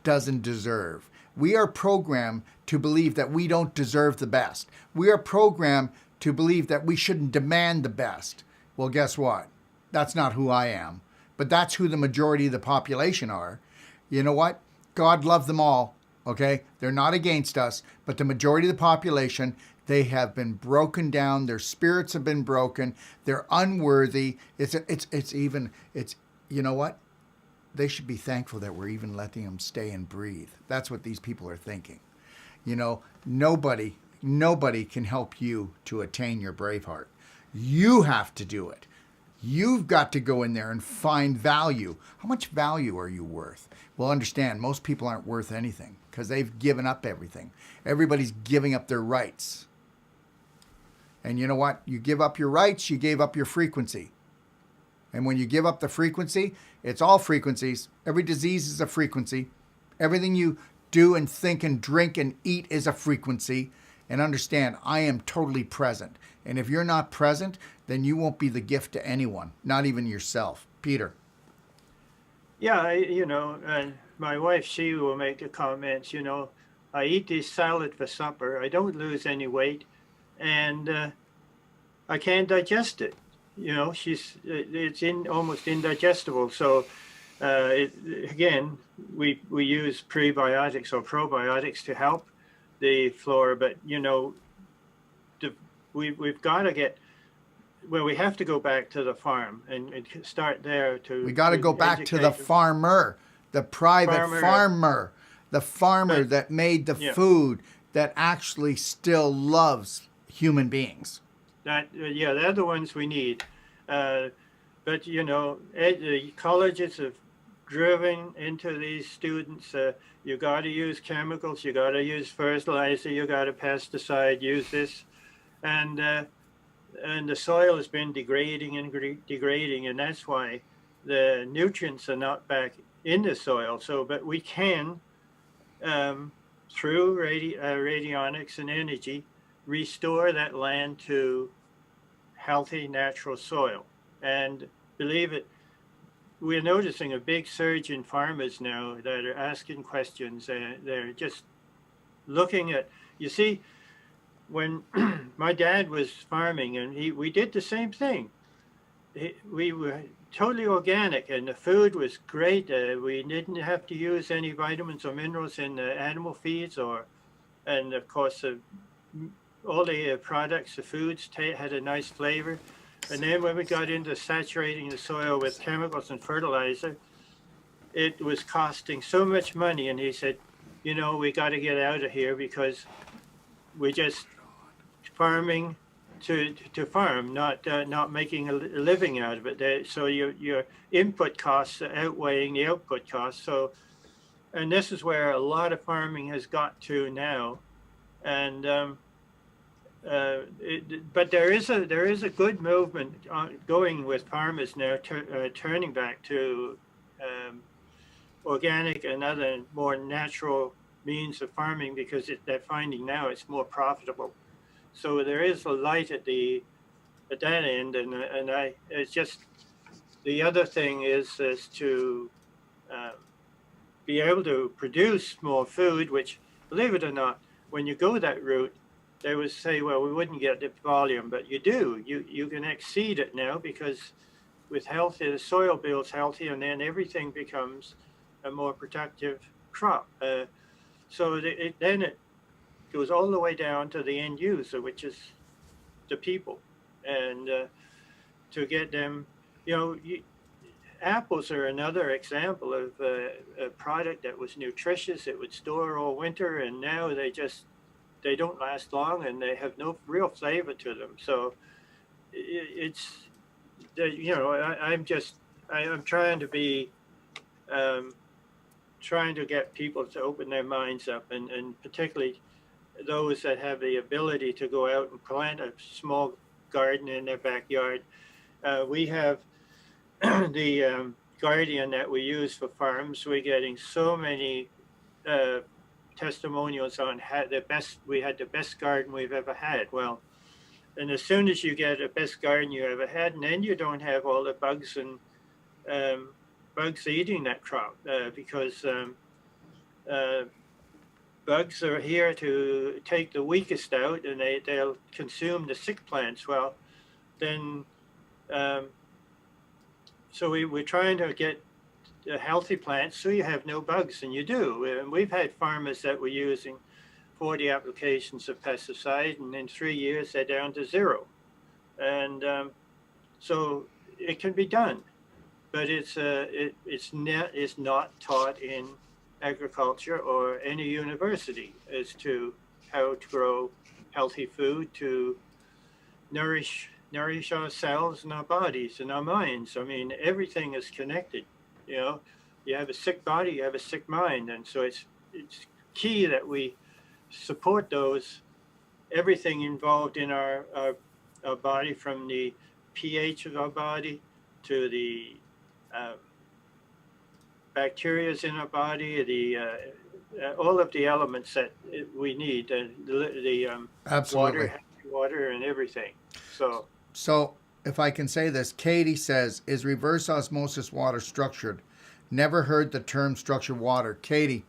doesn't deserve. We are programmed to believe that we don't deserve the best. We are programmed to believe that we shouldn't demand the best. Well, guess what? That's not who I am. But that's who the majority of the population are. You know what? God loved them all, okay? They're not against us, but the majority of the population, they have been broken down. Their spirits have been broken. They're unworthy. It's you know what? They should be thankful that we're even letting them stay and breathe. That's what these people are thinking. You know, nobody can help you to attain your brave heart. You have to do it. You've got to go in there and find value. How much value are you worth? Well, understand, most people aren't worth anything because they've given up everything. Everybody's giving up their rights. And you know what? You give up your rights, you gave up your frequency. And when you give up the frequency, it's all frequencies. Every disease is a frequency. Everything you do and think and drink and eat is a frequency. And understand, I am totally present. And if you're not present, then you won't be the gift to anyone, not even yourself. Peter. Yeah, and my wife, she will make the comments, I eat this salad for supper. I don't lose any weight, and I can't digest it. It's almost indigestible. So again, we use prebiotics or probiotics to help the flora, but we've got to get. Well, we have to go back to the farm and start there. We got to go back to the farmer, the private farmer, the farmer that made the food that actually still loves human beings. They're the ones we need. But the colleges have driven into these students. You got to use chemicals. You got to use fertilizer. You got to pesticide. Use this, and the soil has been degrading, and that's why the nutrients are not back in the soil. But we can, through radionics and energy, restore that land to healthy, natural soil. And believe it, we're noticing a big surge in farmers now that are asking questions. They're just looking at, you see, when my dad was farming, and we did the same thing. We were totally organic, and the food was great. We didn't have to use any vitamins or minerals in the animal feeds, and of course, all the products, the foods had a nice flavor. And then when we got into saturating the soil with chemicals and fertilizer, it was costing so much money. And he said, we got to get out of here because we're just farming to farm, not making a living out of it. So your input costs are outweighing the output costs. So, and this is where a lot of farming has got to now, and but there is a good movement going with farmers now, turning back to organic and other more natural means of farming because they're finding now it's more profitable. So there is a light at that end, and it's just the other thing is to be able to produce more food, which, believe it or not, when you go that route, they would say, well, we wouldn't get the volume, but you do. You can exceed it now because with healthy, the soil builds healthy, and then everything becomes a more productive crop. So then it goes all the way down to the end user, which is the people. And to get them, apples are another example of a product that was nutritious. It would store all winter, and now they don't last long, and they have no real flavor to them. So I'm trying to be, trying to get people to open their minds up, and particularly those that have the ability to go out and plant a small garden in their backyard. We have the Guardian that we use for farms. We're getting so many testimonials on we had the best garden we've ever had. Well, and as soon as you get the best garden you ever had, and then you don't have all the bugs and bugs eating that crop because uh, bugs are here to take the weakest out, and they'll consume the sick plants. Well, then, um, so we're trying to get healthy plants so you have no bugs, and you do. And we've had farmers that were using 40 applications of pesticide, and in 3 years they're down to zero. And so it can be done, but it's not taught in agriculture or any university as to how to grow healthy food to nourish ourselves and our bodies and our minds. I mean, everything is connected. You know, you have a sick body, you have a sick mind, and so it's key that we support those everything involved in our body, from the pH of our body to the bacterias in our body, the all of the elements that we need, the Absolutely. water and everything. So So, if I can say this, Katie says, is reverse osmosis water structured? Never heard the term structured water. Katie,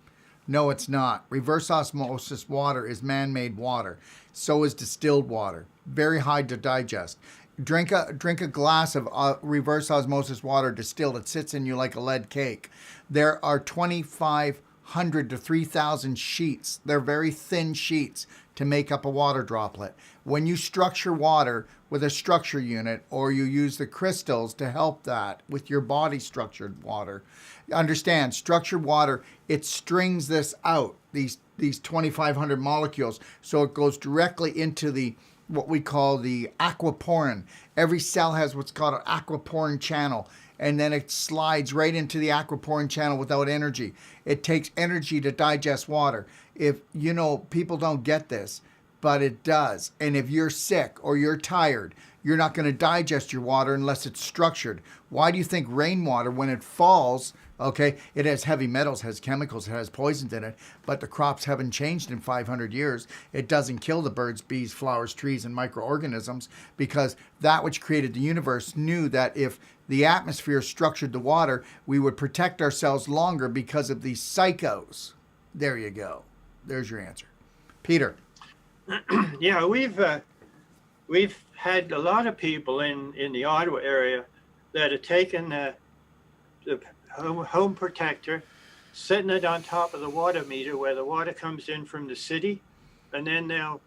no, it's not. Reverse osmosis water is man made water. So is distilled water. Very hard to digest. Drink a glass of reverse osmosis water distilled. It sits in you like a lead cake. There are 2,500 to 3,000 sheets. They're very thin sheets to make up a water droplet. When you structure water with a structure unit, or you use the crystals to help that with your body structured water, understand structured water, it strings this out, these 2,500 molecules, so it goes directly into the what we call the aquaporin. Every cell has what's called an aquaporin channel, and then it slides right into the aquaporin channel without energy. It takes energy to digest water. If you know, people don't get this, but it does. And if you're sick or you're tired, you're not going to digest your water unless it's structured. Why do you think rainwater, when it falls, okay, it has heavy metals, has chemicals, it has poisons in it, but the crops haven't changed in 500 years. It doesn't kill the birds, bees, flowers, trees, and microorganisms, because that which created the universe knew that if the atmosphere structured the water, we would protect ourselves longer because of these psychos. There you go. There's your answer. Peter. yeah, we've had a lot of people in the Ottawa area that have taken the home protector, setting it on top of the water meter where the water comes in from the city, and then they'll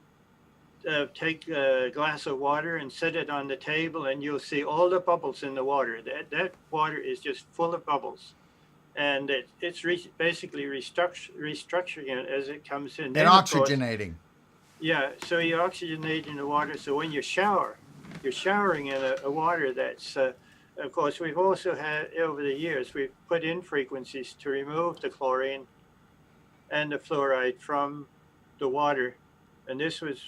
take a glass of water and set it on the table, and you'll see all the bubbles in the water. That water is just full of bubbles, and it's basically restructuring it as it comes in. And oxygenating. Yeah, so you're oxygenating the water. So when you shower, you're showering in a water that's, of course, we've also had, over the years, we've put in frequencies to remove the chlorine and the fluoride from the water. And this was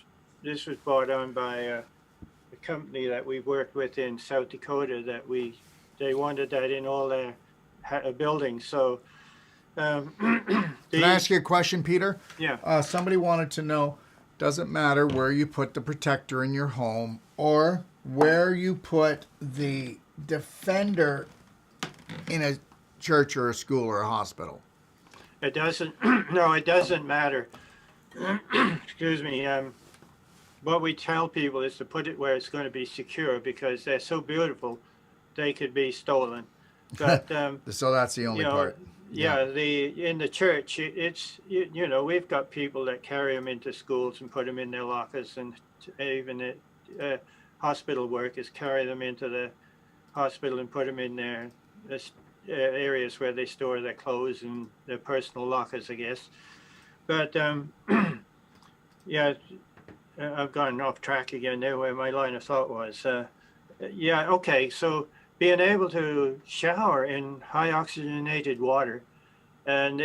brought on by a company that we worked with in South Dakota, that they wanted that in all their buildings. So Can I ask you a question, Peter? Yeah. Somebody wanted to know, doesn't matter where you put the protector in your home or where you put the defender in a church or a school or a hospital. It doesn't, no, it doesn't matter. Excuse me. What we tell people is to put it where it's going to be secure, because they're so beautiful, they could be stolen. But so that's the only part. Yeah, in the church, it's we've got people that carry them into schools and put them in their lockers, and even hospital workers carry them into the hospital and put them in their areas where they store their clothes and their personal lockers, I guess. But yeah, I've gone off track again there where my line of thought was. Yeah, okay, so being able to shower in high oxygenated water, and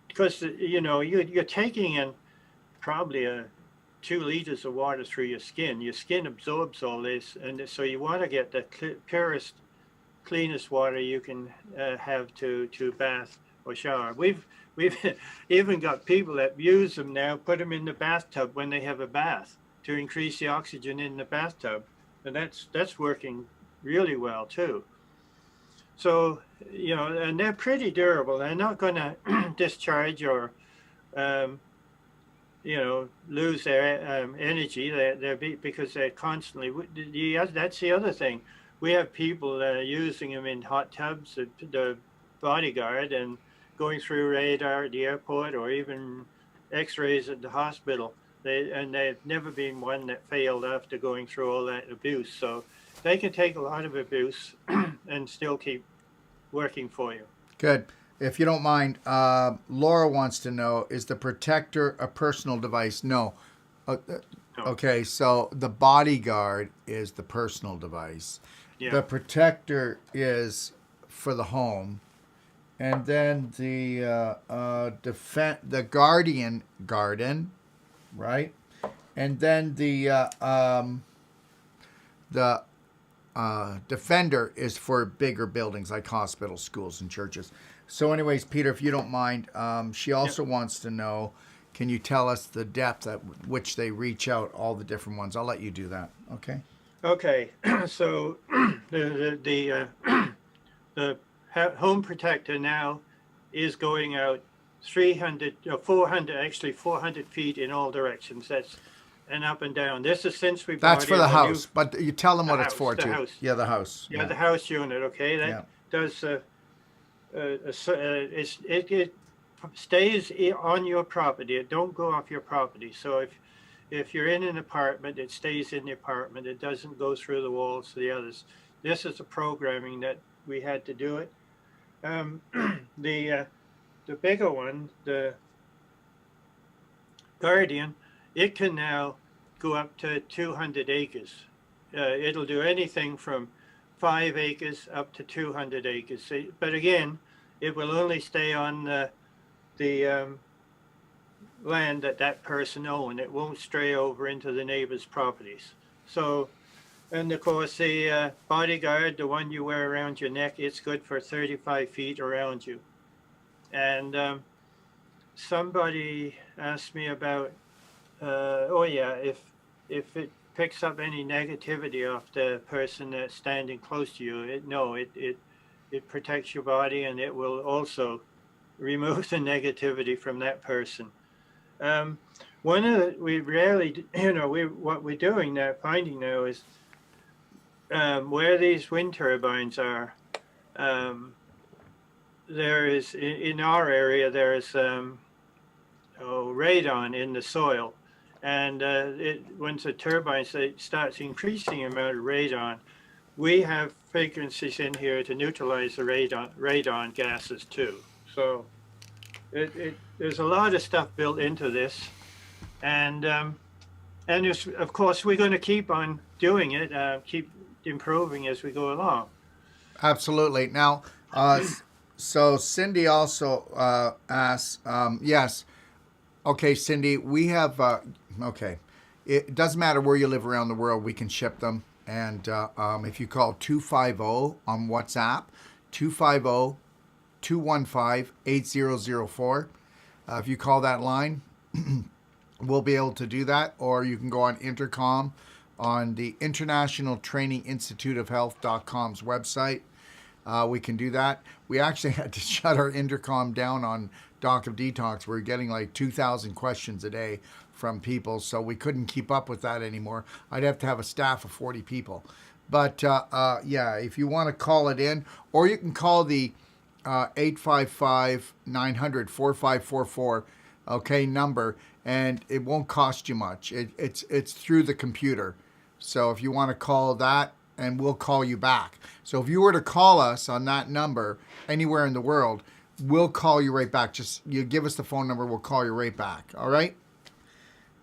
because you're taking in probably 2 liters of water through your skin absorbs all this, and so you want to get the purest, cleanest water you can have to bath or shower. We've even got people that use them now, put them in the bathtub when they have a bath to increase the oxygen in the bathtub, and that's working really well too. So, and they're pretty durable. They're not going to discharge or, um, lose their energy. Because they're constantly. That's the other thing. We have people using them in hot tubs, the bodyguard, and going through radar at the airport or even X-rays at the hospital. They've never been one that failed after going through all that abuse. So they can take a lot of abuse and still keep working for you. Good. If you don't mind, Laura wants to know, is the protector a personal device? No. No. Okay, so the bodyguard is the personal device. Yeah. The protector is for the home. And then the garden, right? And then the defender is for bigger buildings like hospitals, schools, and churches. So, anyways, Peter, if you don't mind, she also wants to know, can you tell us the depth at which they reach out, all the different ones? I'll let you do that. Okay. Okay. So the home protector now is going out 400 feet in all directions. That's and up and down. This is since we bought That's for the house, but you tell them what it's for, too. House. Yeah, the house. Yeah, the house unit. Okay, that does. It stays on your property. It don't go off your property. So if you're in an apartment, it stays in the apartment. It doesn't go through the walls to the others. This is the programming that we had to do it. The bigger one, the Guardian, it can now go up to 200 acres. It'll do anything from 5 acres up to 200 acres. But again, it will only stay on the land that person owns. It won't stray over into the neighbor's properties. So, and of course, the bodyguard, the one you wear around your neck, it's good for 35 feet around you. And somebody asked me about, if it picks up any negativity off the person that's standing close to you, it protects your body, and it will also remove the negativity from that person. What we're doing now, finding now is where these wind turbines are. There is in our area there is radon in the soil, and once the turbine starts increasing the amount of radon, we have frequencies in here to neutralize the radon gases too. So there's a lot of stuff built into this, and of course we're going to keep on doing it, keep improving as we go along. Absolutely. Now, so Cindy also asks, yes, okay, Cindy, we have, okay, it doesn't matter where you live around the world, we can ship them. And if you call 250 on WhatsApp, 250-215-8004, if you call that line, we'll be able to do that. Or you can go on intercom on the International Training Institute of Health.com's website. We can do that. We actually had to shut our intercom down on Doc of Detox. We're getting like 2,000 questions a day from people, so we couldn't keep up with that anymore. I'd have to have a staff of 40 people. But if you want to call it in, or you can call the 855-900-4544 number, and it won't cost you much. It's through the computer. So if you want to call that, and we'll call you back. So if you were to call us on that number anywhere in the world, we'll call you right back. Just you give us the phone number, we'll call you right back. All right?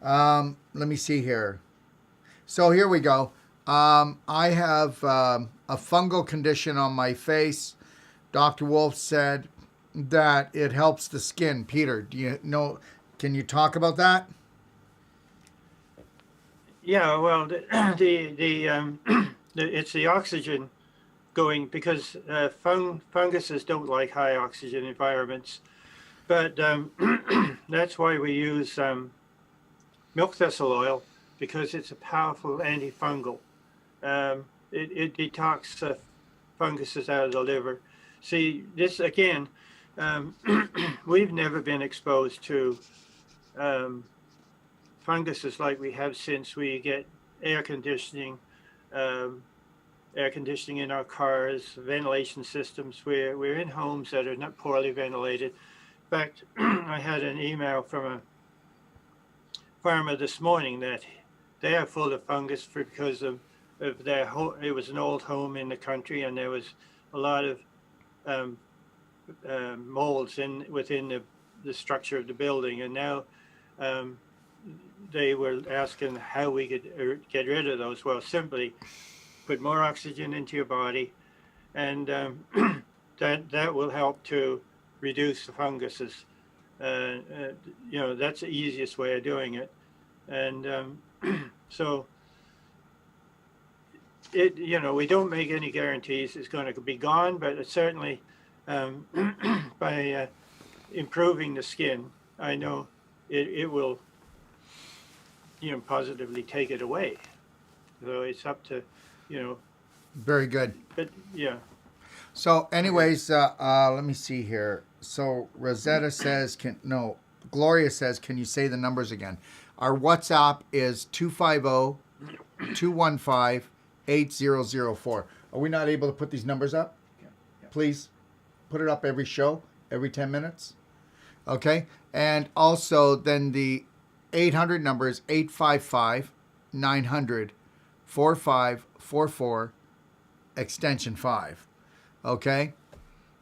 Let me see here. So here we go. I have a fungal condition on my face. Dr. Wolfe said that it helps the skin. Peter, do you know? Can you talk about that? Yeah, well, it's the oxygen going, because funguses don't like high oxygen environments. But that's why we use milk thistle oil, because it's a powerful antifungal. It detox funguses out of the liver. See, this again, we've never been exposed to funguses like we have since we get air conditioning, um, air conditioning in our cars, ventilation systems. We're in homes that are not poorly ventilated. In fact, I had an email from a farmer this morning that they are full of fungus because of their home. It was an old home in the country, and there was a lot of um, molds within the structure of the building, and now um, they were asking how we could get rid of those. Well, simply put more oxygen into your body, and that will help to reduce the funguses. That's the easiest way of doing it, and so we don't make any guarantees it's going to be gone, but it's certainly by improving the skin, I know it will positively take it away. So it's up to Very good. but yeah. So, anyways, let me see here. So, Rosetta says, Gloria says, can you say the numbers again? Our WhatsApp is 250-215-8004. Are we not able to put these numbers up? Yeah. Please put it up every show, every 10 minutes. Okay? And also, then the 800 number is 855-900-4544, extension 5. Okay?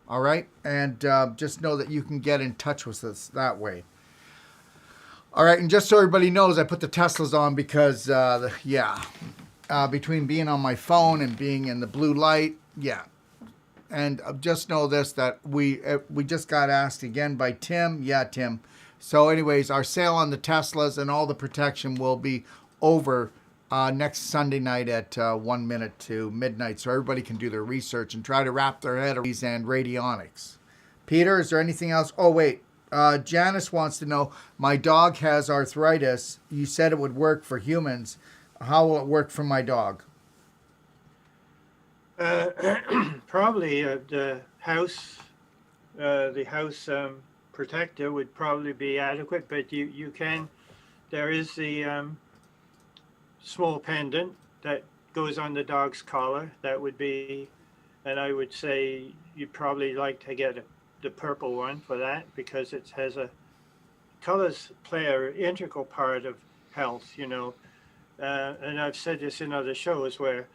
All right? And just know that you can get in touch with us that way. All right, and just so everybody knows, I put the Teslas on because, between being on my phone and being in the blue light, And just know this, that we just got asked again by Tim. Yeah, Tim. So anyways, our sale on the Teslas and all the protection will be over next Sunday night at 1 minute to midnight, so everybody can do their research and try to wrap their head around these and Radionics. Peter, is there anything else? Oh, wait. Janice wants to know, my dog has arthritis. You said it would work for humans. How will it work for my dog? Probably the house protector would probably be adequate, but you can, there is the small pendant that goes on the dog's collar. That would be, and I would say you'd probably like to get the purple one for that, because it has colors play an integral part of health, and I've said this in other shows where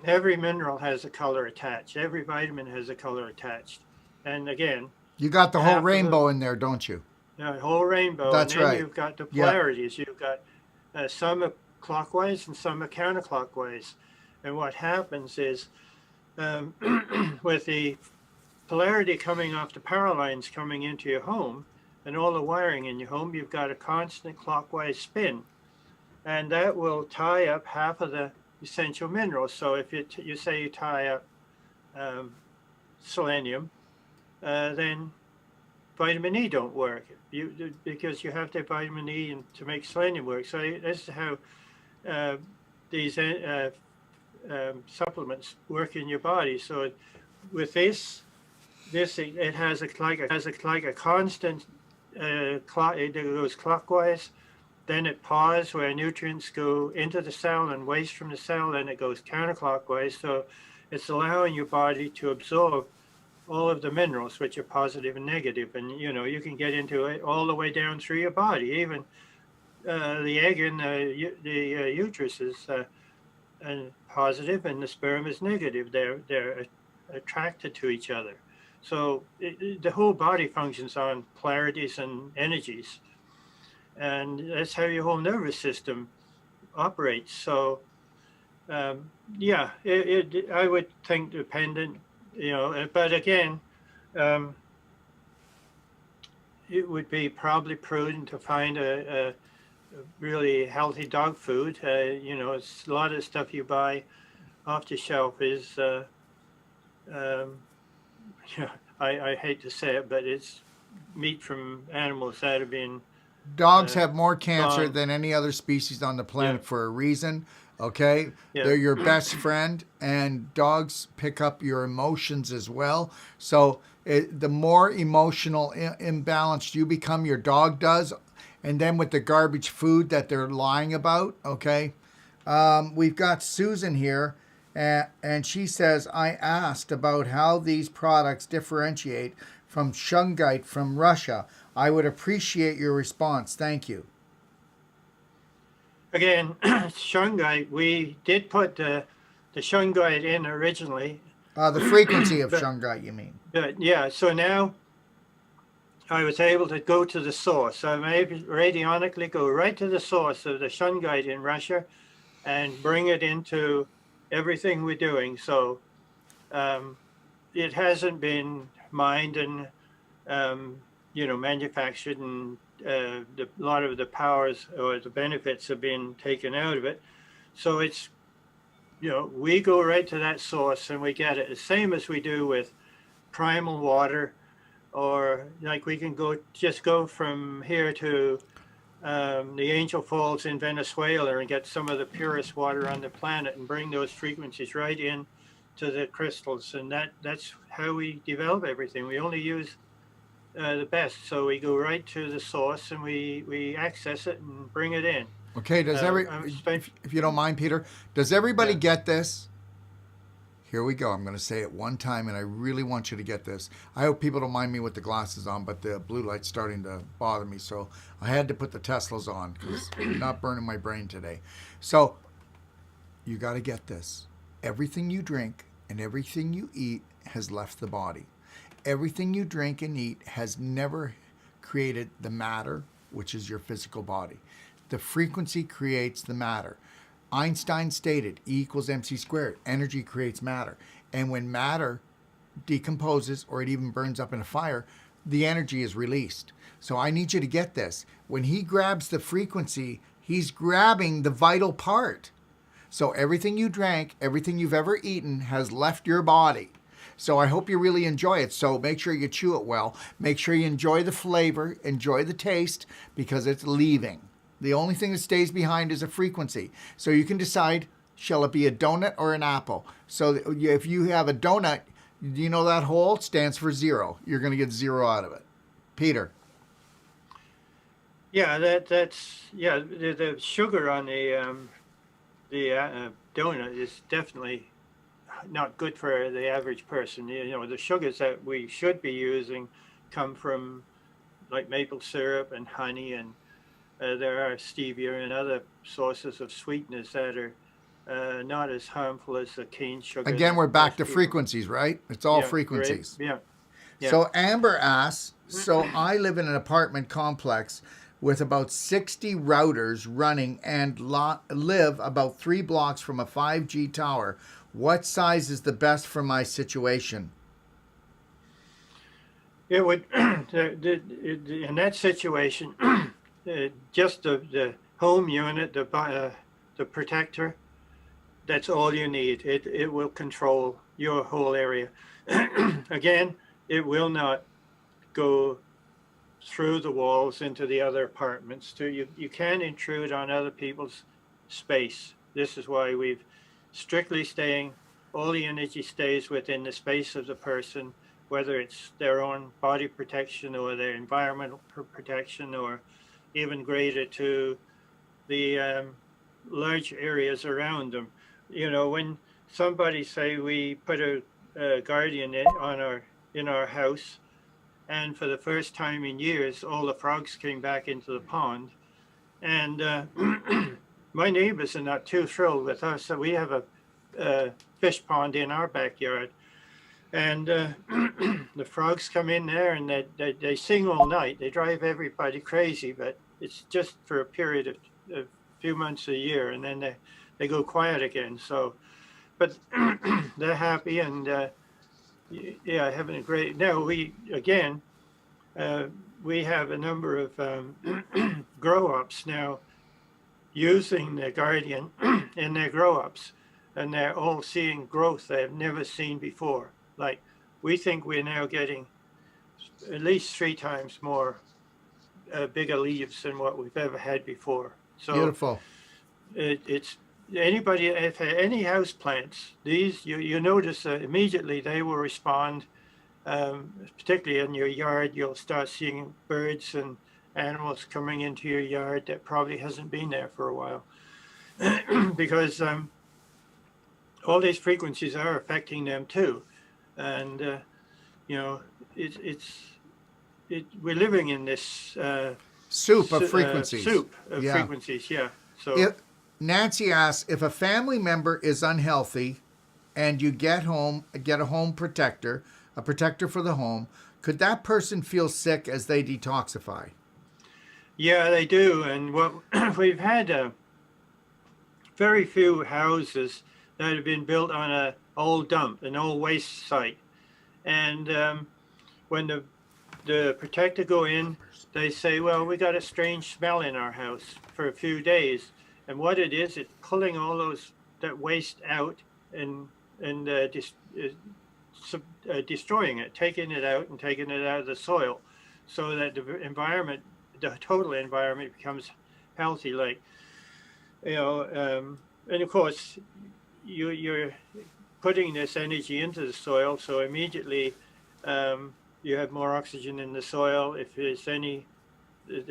every mineral has a color attached. Every vitamin has a color attached. And again, you got the whole rainbow in there, don't you? The whole rainbow. That's and then right. You've got the polarities. Yep. You've got some are clockwise and some are counterclockwise. And what happens is with the polarity coming off the power lines coming into your home and all the wiring in your home, you've got a constant clockwise spin. And that will tie up half of the essential minerals. So if you say you tie up selenium, then vitamin E don't work. Because you have to have vitamin E to make selenium work. So this is how these supplements work in your body. So with this it has a constant clock. It goes clockwise. Then it pauses where nutrients go into the cell and waste from the cell, and it goes counterclockwise. So it's allowing your body to absorb all of the minerals, which are positive and negative. And, you can get into it all the way down through your body. Even the egg in the uterus is positive and the sperm is negative. They're attracted to each other. So the whole body functions on polarities and energies. And that's how your whole nervous system operates. So, I would think dependent, but again, it would be probably prudent to find a really healthy dog food. It's a lot of stuff you buy off the shelf is, I hate to say it, but it's meat from animals that have been Dogs have more cancer gone. than any other species on the Yeah, planet for a reason. Okay, yeah. they're your best friend, and dogs pick up your emotions as well. So the more emotional imbalanced you become, your dog does. And then with the garbage food that they're lying about, okay, we've got Susan here, and she says, I asked about how these products differentiate from shungite from Russia. I would appreciate your response. Thank you. Again, shungite. We did put the shungite in originally, The frequency of but shungite, you mean? yeah. So now I was able to go to the source. I'm able to radionically go right to the source of the shungite in Russia and bring it into everything we're doing. So um, it hasn't been mined and manufactured, and a lot of the powers or the benefits have been taken out of it. So it's we go right to that source and we get it. The same as we do with primal water, or like we can go from here to the Angel Falls in Venezuela and get some of the purest water on the planet and bring those frequencies right in to the crystals. And that's how we develop everything. We only use the best. So we go right to the source and we access it and bring it in. Okay, I'm spent, if you don't mind, Peter, does everybody yeah. get this? Here we go. I'm going to say it one time, and I really want you to get this. I hope people don't mind me with the glasses on, but the blue light's starting to bother me, so I had to put the Teslas on because I'm not burning my brain today. So you got to get this. Everything you drink and everything you eat has left the body. Everything you drink and eat has never created the matter, which is your physical body. The frequency creates the matter. Einstein stated E equals mc squared. Energy creates matter. And when matter decomposes or it even burns up in a fire, the energy is released. So I need you to get this. When he grabs the frequency, he's grabbing the vital part. So everything you drank, everything you've ever eaten has left your body. So I hope you really enjoy it. So make sure you chew it well. Make sure you enjoy the flavor, enjoy the taste, because it's leaving. The only thing that stays behind is a frequency. So you can decide, shall it be a donut or an apple? So if you have a donut, you know that hole stands for 0. You're going to get 0 out of it. Peter. Yeah, that's the sugar on the donut is definitely not good for the average person. The sugars that we should be using come from like maple syrup and honey, and there are stevia and other sources of sweetness that are not as harmful as the cane sugar Again, that we're back most to people. frequencies, right? It's all Yeah, great. frequencies. Yeah, yeah. So Amber asks, so I live in an apartment complex with about 60 routers running and live about 3 blocks from a 5G tower. What size is the best for my situation? It would in that situation, just the home unit, the protector. That's all you need. It will control your whole area. Again, it will not go through the walls into the other apartments. You can intrude on other people's space. This is why we've strictly staying. All the energy stays within the space of the person, whether it's their own body protection or their environmental protection, or even greater to the large areas around them. When somebody say we put a guardian in our house, and for the first time in years, all the frogs came back into the pond, and my neighbors are not too thrilled with us. So we have a fish pond in our backyard, and the frogs come in there and they sing all night. They drive everybody crazy, but it's just for a period of a few months a year, and then they go quiet again. So, but they're happy and yeah, having a great. Now we have a number of grow-ups now using the guardian in their grow-ups, and they're all seeing growth they've never seen before. Like, we think we're now getting at least 3 times more bigger leaves than what we've ever had before. So Beautiful. it's anybody, if any house plants, these you notice immediately they will respond. Particularly in your yard, you'll start seeing birds and animals coming into your yard that probably hasn't been there for a while, because all these frequencies are affecting them too, and you know, we're living in this Soup of frequencies. soup of Yeah. frequencies. Yeah. So If, Nancy asks, if a family member is unhealthy and you get a home protector, a protector for the home, could that person feel sick as they detoxify? yeah, they do, and what we've had very few houses that have been built on a old dump, an old waste site, and when the protector go in, they say, well, we got a strange smell in our house for a few days, and what it is, it's pulling all that waste out and destroying it, taking it out and taking it out of the soil, so that the total environment becomes healthy. Like, and of course, you're putting this energy into the soil, so immediately you have more oxygen in the soil. If there's the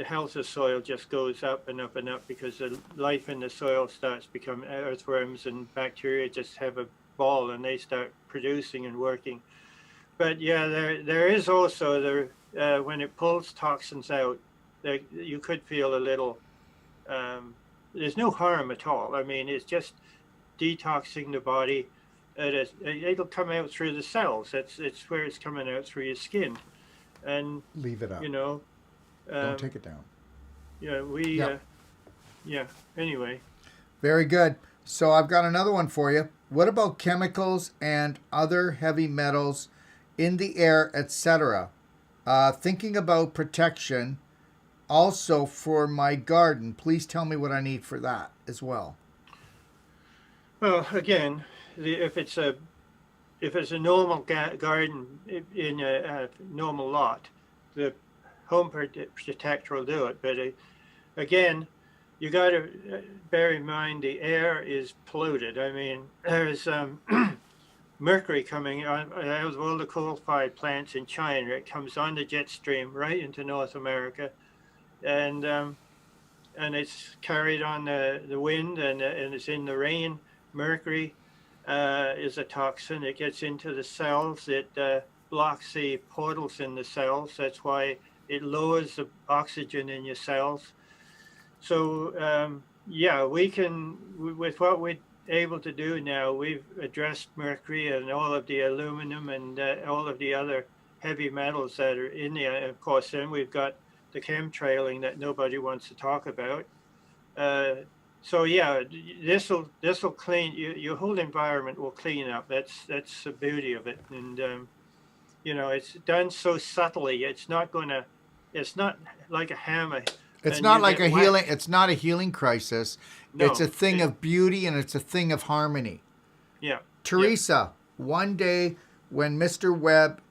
health of soil just goes up and up and up, because the life in the soil starts becoming, earthworms and bacteria just have a ball and they start producing and working. But yeah, there is also when it pulls toxins out, you could feel a little. There's no harm at all. I mean, it's just detoxing the body. It'll come out through the cells. It's where it's coming out through your skin, and Leave it up. Don't take it down. Yeah, yeah. Anyway. Very good. So I've got another one for you. What about chemicals and other heavy metals in the air, etc.? Thinking about protection also for my garden. Please tell me what I need for that as well. Well, again, if it's a normal garden in a normal lot, the home protector will do it. But again, you got to bear in mind the air is polluted. I mean, there's mercury coming on out of all the coal-fired plants in China. It comes on the jet stream right into North America, and it's carried on the wind, and it's in the rain. Mercury is a toxin. It gets into the cells. It blocks the portals in the cells. That's why it lowers the oxygen in your cells. So yeah, we can, with what we're able to do now, we've addressed mercury and all of the aluminum and all of the other heavy metals that are in there. Of course, then we've got the chemtrailing that nobody wants to talk about. So yeah, this will clean your whole environment. Will clean up. That's the beauty of it, and it's done so subtly. It's not like a hammer. It's not like a healing. It's not a healing crisis. No, it's a thing of beauty, and it's a thing of harmony. Yeah. Teresa, one day when Mr. Webb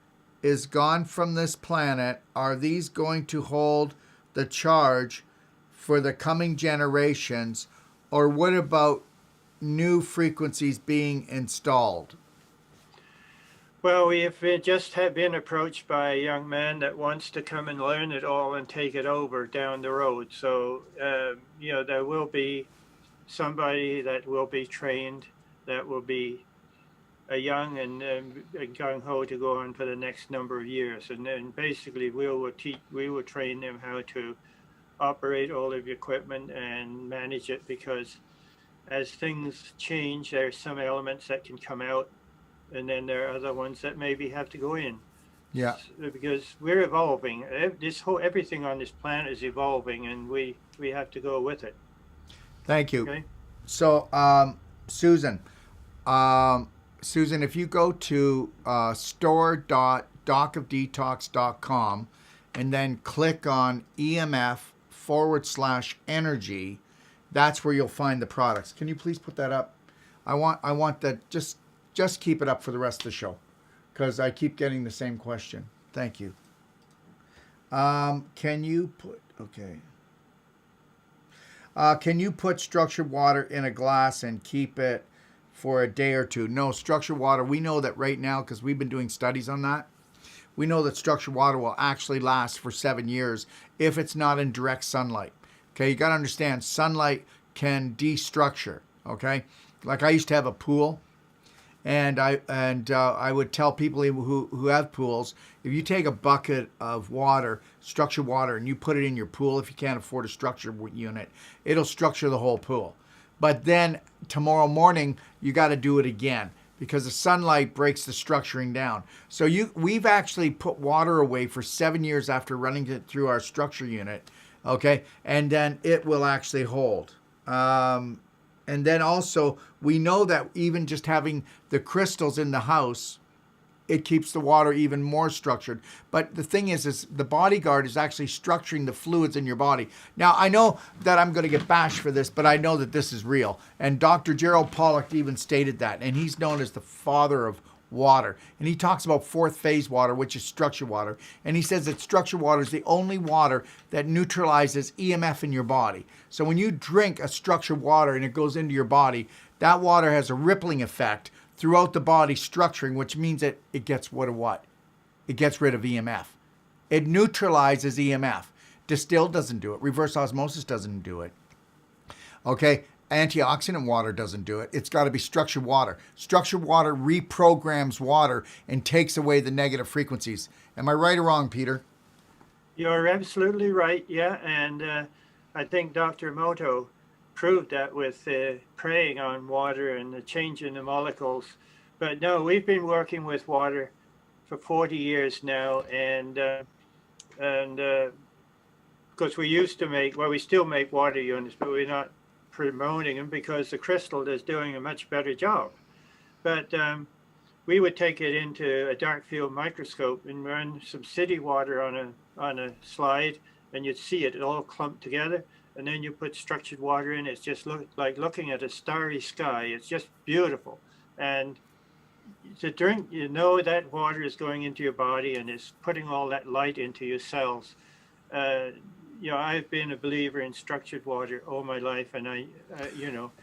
is gone from this planet, are these going to hold the charge for the coming generations, or what about new frequencies being installed? Well, we've just been approached by a young man that wants to come and learn it all and take it over down the road. So, there will be somebody that will be trained, that will be a young and gung-ho to go on for the next number of years. And then basically we will train them how to operate all of the equipment and manage it, because as things change, there's some elements that can come out, and then there are other ones that maybe have to go in. Yeah. Because we're evolving. Everything on this planet is evolving, and we have to go with it. Thank you. Okay. So, Susan, if you go to store.docofdetox.com and then click on EMF/energy, that's where you'll find the products. Can you please put that up? I want that. Just keep it up for the rest of the show, because I keep getting the same question. Thank you. Can you put Okay. Can you put structured water in a glass and keep it for a day or two? No, structured water, we know that right now, because we've been doing studies on that, we know that structured water will actually last for 7 years if it's not in direct sunlight. Okay, you got to understand, sunlight can destructure. Okay, like I used to have a pool, and I would tell people who have pools, if you take a bucket of water, structured water, and you put it in your pool, if you can't afford a structure unit, it'll structure the whole pool. But then tomorrow morning you got to do it again because the sunlight breaks the structuring down. So we've actually put water away for 7 years after running it through our structure unit, okay, and then it will actually hold. And then also, we know that even just having the crystals in the house, it keeps the water even more structured. But the thing is the bodyguard is actually structuring the fluids in your body. Now, I know that I'm going to get bashed for this, but I know that this is real. And Dr. Gerald Pollack even stated that. And he's known as the father of water. And he talks about fourth phase water, which is structured water. And he says that structured water is the only water that neutralizes EMF in your body. So when you drink a structured water and it goes into your body, that water has a rippling effect throughout the body structuring, which means that it gets what? It gets rid of EMF. It neutralizes EMF. Distilled doesn't do it. Reverse osmosis doesn't do it. Okay? Antioxidant water doesn't do it. It's got to be structured water. Structured water reprograms water and takes away the negative frequencies. Am I right or wrong, Peter? You're absolutely right. Yeah. And I think Dr. Moto proved that with preying on water and the change in the molecules. But no, we've been working with water for 40 years now. And because we used to we still make water units, but we're not promoting them because the crystal is doing a much better job. But we would take it into a dark field microscope and run some city water on a slide, and you'd see it all clumped together. And then you put structured water in. It's just like looking at a starry sky. It's just beautiful. And to drink, you know that water is going into your body and it's putting all that light into your cells. I've been a believer in structured water all my life, and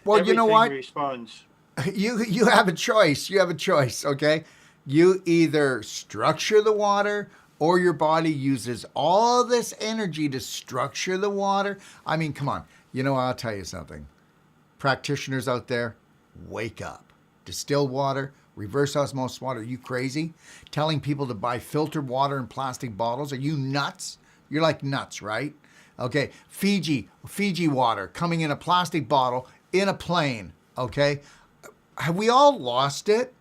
well, you know what? Responds. You have a choice. You have a choice, okay? You either structure the water or your body uses all this energy to structure the water. I mean, come on. I'll tell you something. Practitioners out there, wake up. Distilled water, reverse osmosis water, are you crazy? Telling people to buy filtered water in plastic bottles, are you nuts? You're like nuts, right? Okay, Fiji water coming in a plastic bottle in a plane, okay? Have we all lost it?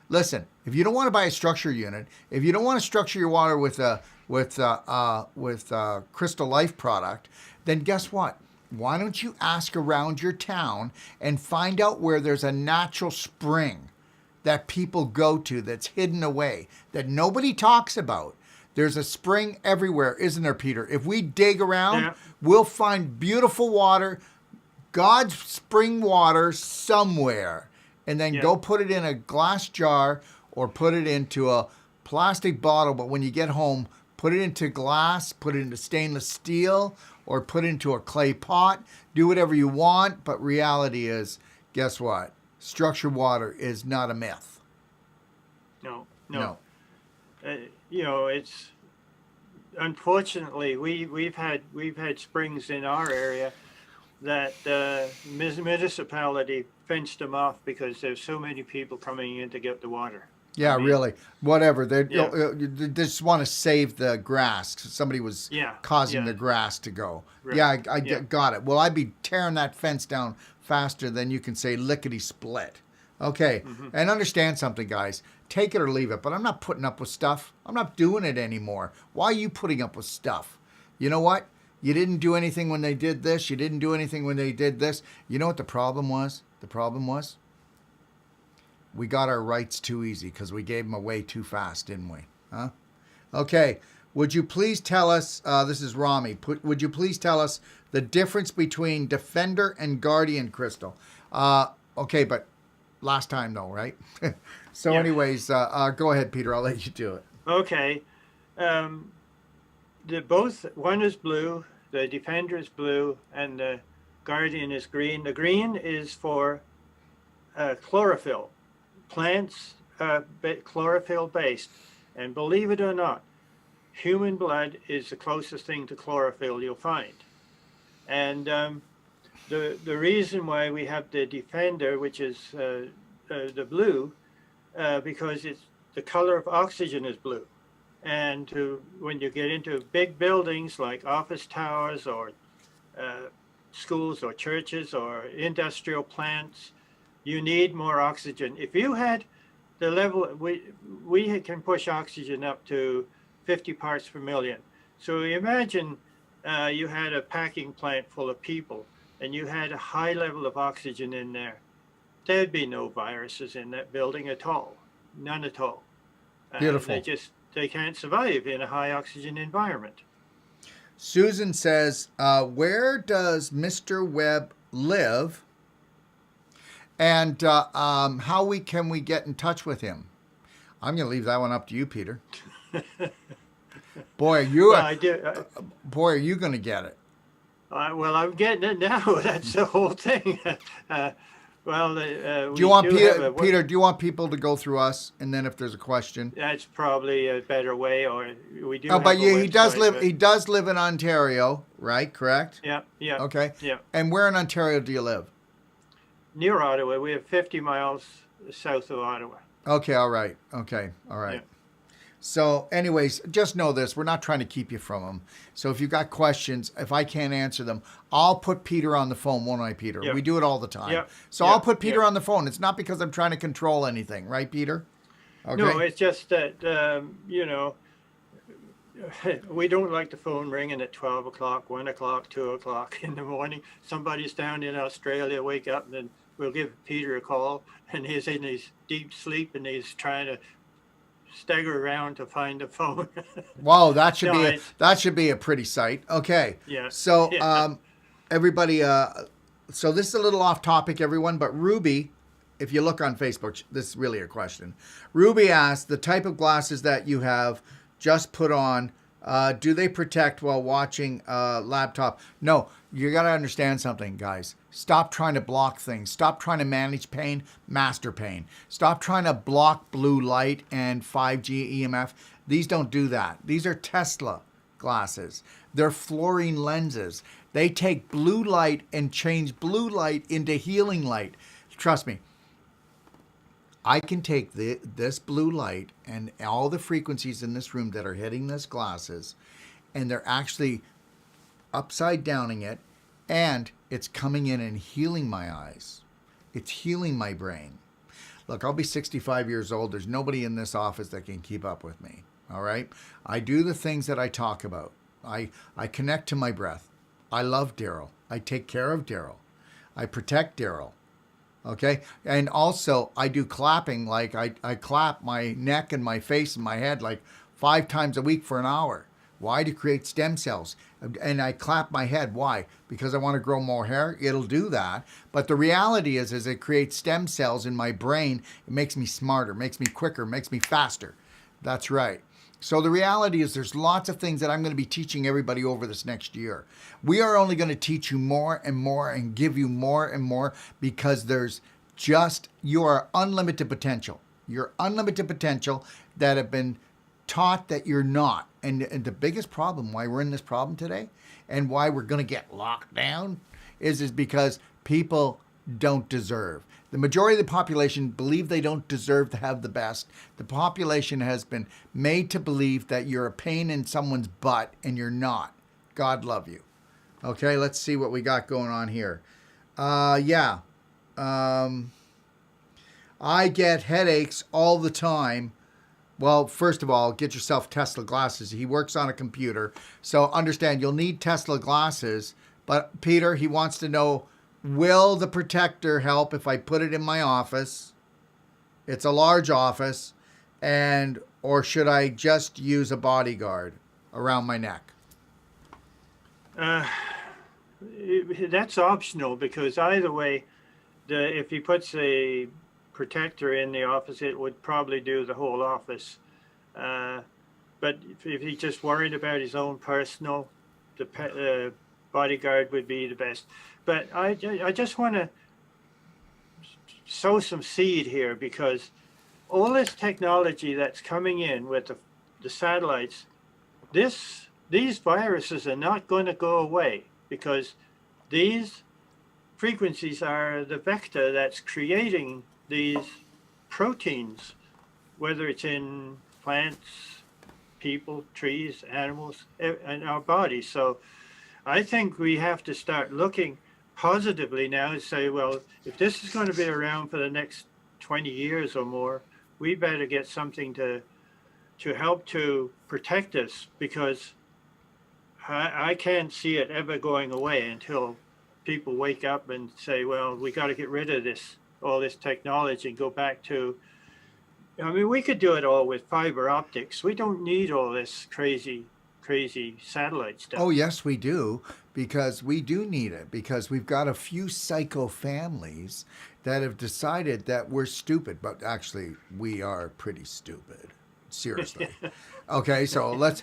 Listen, if you don't want to buy a structure unit, if you don't want to structure your water with Crystal Life product, then guess what? Why don't you ask around your town and find out where there's a natural spring that people go to that's hidden away, that nobody talks about. There's a spring everywhere, isn't there, Peter? If we dig around, we'll find beautiful water, God's spring water somewhere, and then go put it in a glass jar or put it into a plastic bottle. But when you get home, put it into glass, put it into stainless steel, or put it into a clay pot. Do whatever you want. But reality is, guess what? Structured water is not a myth. No. It's unfortunately we've had springs in our area that the municipality fenced them off because there's so many people coming in to get the water. Yeah, really. Whatever. They just want to save the grass. Somebody was causing the grass to go. Right. Yeah, I got it. Well, I'd be tearing that fence down faster than you can say lickety split. Okay, and understand something, guys. Take it or leave it, but I'm not putting up with stuff. I'm not doing it anymore. Why are you putting up with stuff? You know what? You didn't do anything when they did this. You didn't do anything when they did this. You know what the problem was? The problem was we got our rights too easy because we gave them away too fast, didn't we? Huh? Okay, would you please tell us, this is Rami, would you please tell us the difference between Defender and Guardian crystal? Okay, but last time though, right? So anyways, go ahead, Peter. I'll let you do it. Okay. One is blue The Defender is blue, and the Guardian is green. The green is for chlorophyll. Plants chlorophyll based, and believe it or not, human blood is the closest thing to chlorophyll you'll find. And the reason why we have the Defender, which is the blue, because it's the color of oxygen is blue. And when you get into big buildings like office towers or schools or churches or industrial plants, you need more oxygen. If you had the level, we can push oxygen up to 50 parts per million. So imagine you had a packing plant full of people and you had a high level of oxygen in there. There'd be no viruses in that building at all. None at all. Beautiful. They can't survive in a high oxygen environment. Susan says, where does Mr. Webb live? And how can we get in touch with him? I'm going to leave that one up to you, Peter. Boy, are you going to get it? Well, I'm getting it now. That's the whole thing. Do you want Peter? Do you want people to go through us, and then if there's a question, that's probably a better way. Or we do. Oh, but he does live. He does live in Ontario, right? Correct. Yeah. Yeah. Okay. Yeah. And where in Ontario do you live? Near Ottawa. We have 50 miles south of Ottawa. Okay. All right. Okay. All right. Yeah. So, anyways, just know this: we're not trying to keep you from them. So, if you've got questions, if I can't answer them, I'll put Peter on the phone, won't I, Peter? Yep. We do it all the time. Yep. So, I'll put Peter on the phone. It's not because I'm trying to control anything, right, Peter? Okay. No, it's just that we don't like the phone ringing at 12 o'clock, 1 o'clock, 2 o'clock in the morning. Somebody's down in Australia, wake up, and then we'll give Peter a call, and he's in his deep sleep, and he's trying to stagger around to find the phone. Wow, that should be a pretty sight. Okay. Yeah. So everybody, so this is a little off topic, everyone, but Ruby, if you look on Facebook, this is really a question. Ruby asked, the type of glasses that you have just put on, do they protect while watching a laptop? No, you got to understand something, guys. Stop trying to block things. Stop trying to manage pain, master pain. Stop trying to block blue light and 5G EMF. These don't do that. These are Tesla glasses. They're fluorine lenses. They take blue light and change blue light into healing light. Trust me. I can take this blue light and all the frequencies in this room that are hitting these glasses, and they're actually upside downing it, and it's coming in and healing my eyes. It's healing my brain. Look, I'll be 65 years old. There's nobody in this office that can keep up with me. All right? I do the things that I talk about. I connect to my breath. I love Darrell. I take care of Darrell. I protect Darrell. Okay? And also, I do clapping. Like, I clap my neck and my face and my head like 5 times a week for an hour. Why? To create stem cells. And I clap my head. Why? Because I want to grow more hair. It'll do that. But the reality is it creates stem cells in my brain. It makes me smarter, makes me quicker, makes me faster. That's right. So the reality is there's lots of things that I'm going to be teaching everybody over this next year. We are only going to teach you more and more and give you more and more because you are unlimited potential. You're unlimited potential that have been taught that you're not. And the biggest problem, why we're in this problem today and why we're going to get locked down is because people don't deserve. The majority of the population believe they don't deserve to have the best. The population has been made to believe that you're a pain in someone's butt and you're not. God love you. Okay, let's see what we got going on here. I get headaches all the time. Well, first of all, get yourself Tesla glasses. He works on a computer. So understand, you'll need Tesla glasses. But Peter, he wants to know, will the protector help if I put it in my office? It's a large office. Or should I just use a bodyguard around my neck? That's optional because either way, if he puts a protector in the office, it would probably do the whole office. But if he's just worried about his own personal bodyguard would be the best. But I just want to sow some seed here, because all this technology that's coming in with the satellites, these viruses are not going to go away, because these frequencies are the vector that's creating these proteins, whether it's in plants, people, trees, animals, and our bodies. So I think we have to start looking positively now and say, well, if this is going to be around for the next 20 years or more, we better get something to help to protect us, because I can't see it ever going away until people wake up and say, well, we got to get rid of all this technology and go back to, I mean, we could do it all with fiber optics. We don't need all this crazy satellite stuff. Oh, yes, we do, because we do need it, because we've got a few psycho families that have decided that we're stupid, but actually we are pretty stupid. Seriously. Okay, so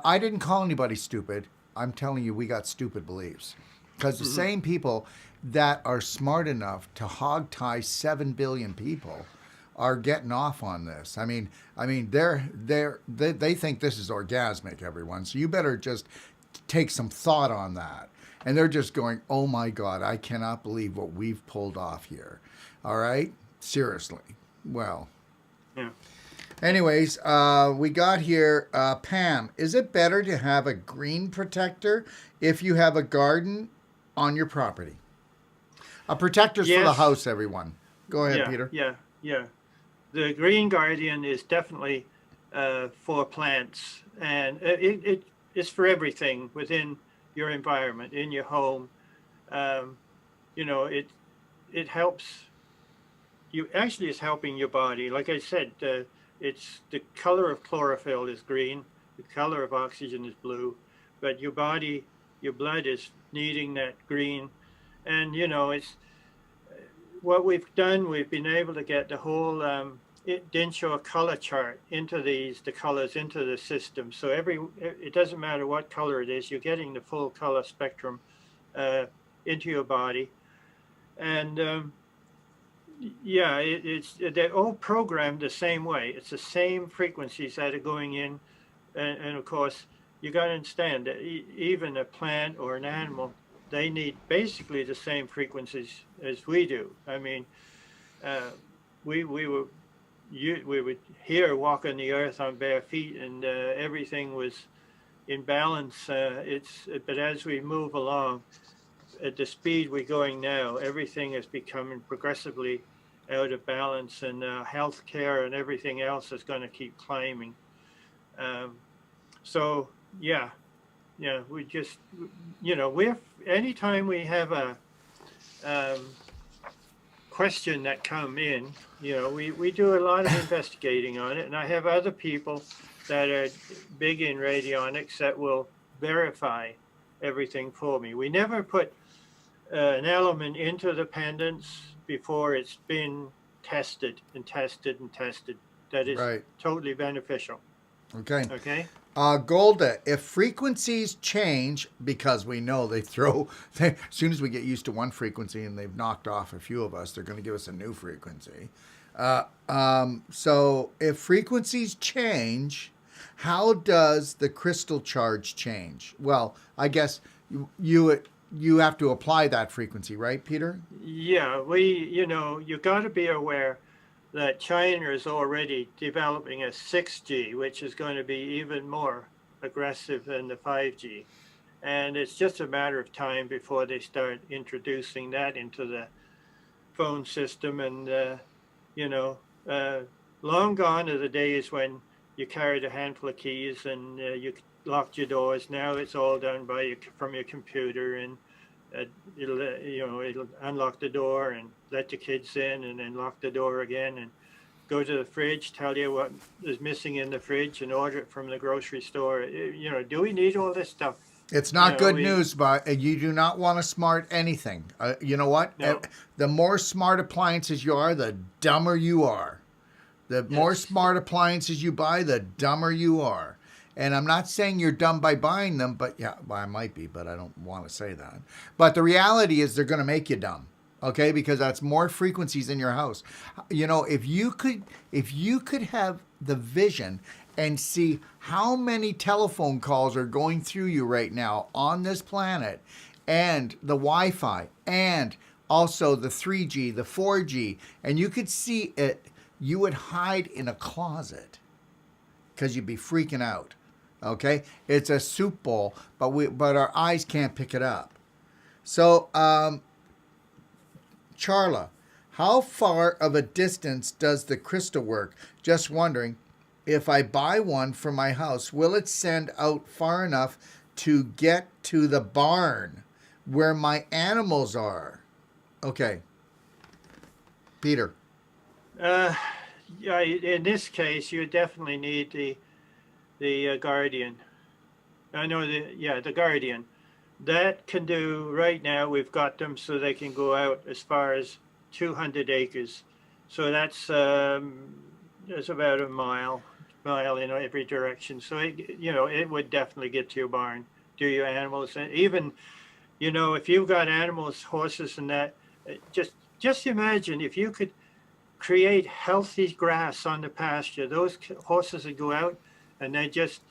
I didn't call anybody stupid. I'm telling you, we got stupid beliefs. Because the same people that are smart enough to hogtie 7 billion people are getting off on this. I mean, they think this is orgasmic, everyone. So you better just take some thought on that. And they're just going, oh my God, I cannot believe what we've pulled off here. All right? Seriously. Well. Yeah. Anyways, we got here, Pam, is it better to have a green protector if you have a garden on your property? A protector's for the house, everyone. Go ahead, Peter. Yeah. The Green Guardian is definitely for plants, and it's for everything within your environment, in your home. It helps. It's helping your body. Like I said, it's the color of chlorophyll is green, the color of oxygen is blue, but your body, your blood is needing that green. And, it's what we've done, we've been able to get the whole Dinshaw color chart into the colors into the system. So it doesn't matter what color it is, you're getting the full color spectrum into your body. And they're all programmed the same way. It's the same frequencies that are going in. And of course, you got to understand that even a plant or an animal, they need basically the same frequencies as we do. I mean, we were here walking the earth on bare feet, and everything was in balance. But as we move along, at the speed we're going now, everything is becoming progressively out of balance, and healthcare and everything else is going to keep climbing. We just, anytime we have a question that come in, we do a lot of investigating on it, and I have other people that are big in radionics that will verify everything for me. We never put an element into the pendants before it's been tested and tested and tested. That is totally beneficial. Okay. Golda, if frequencies change, because we know as soon as we get used to one frequency and they've knocked off a few of us, they're going to give us a new frequency. So if frequencies change, how does the crystal charge change? Well, I guess you have to apply that frequency, right, Peter? Yeah, you got to be aware that China is already developing a 6G, which is going to be even more aggressive than the 5G. And it's just a matter of time before they start introducing that into the phone system. And, long gone are the days when you carried a handful of keys and you locked your doors. Now it's all done from your computer, and it'll unlock the door and let the kids in, and then lock the door again, and go to the fridge, tell you what is missing in the fridge, and order it from the grocery store. Do we need all this stuff? It's not good news, but you do not want to smart anything. You know what? No. The more smart appliances you are, the dumber you are. The more smart appliances you buy, the dumber you are. And I'm not saying you're dumb by buying them, but yeah, well, I might be, but I don't want to say that. But the reality is they're going to make you dumb. Okay, because that's more frequencies in your house. You know, if you could have the vision and see how many telephone calls are going through you right now on this planet, and the Wi-Fi, and also the 3G, the 4G, and you could see it, you would hide in a closet because you'd be freaking out. Okay, it's a soup bowl, but our eyes can't pick it up. So, Charla, how far of a distance does the crystal work? Just wondering, if I buy one for my house, will it send out far enough to get to the barn where my animals are? Okay, Peter. Yeah, in this case, you definitely need the guardian. I know the guardian. That can do right now. We've got them so they can go out as far as 200 acres. So that's about a mile in every direction. So it would definitely get to your barn, to your animals, and even if you've got animals, horses, and that, just imagine if you could create healthy grass on the pasture. Those horses would go out and they just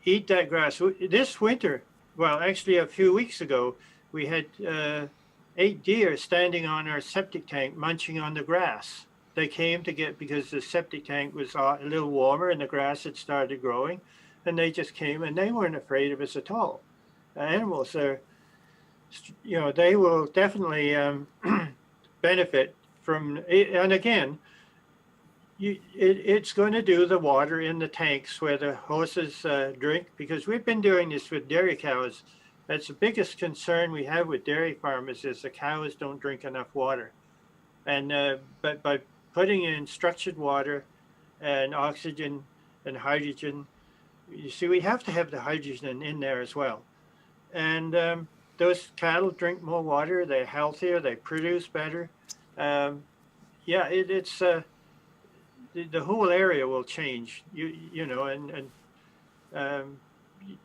eat that grass. This winter, well, actually a few weeks ago, we had 8 deer standing on our septic tank munching on the grass. They came to get, because the septic tank was a little warmer and the grass had started growing, and they just came and they weren't afraid of us at all. Animals are, they will definitely benefit from, and again, it's going to do the water in the tanks where the horses drink, because we've been doing this with dairy cows. That's the biggest concern we have with dairy farmers, is the cows don't drink enough water. And but by putting in structured water and oxygen and hydrogen, you see, we have to have the hydrogen in there as well. And those cattle drink more water, they're healthier, they produce better. It's the whole area will change. And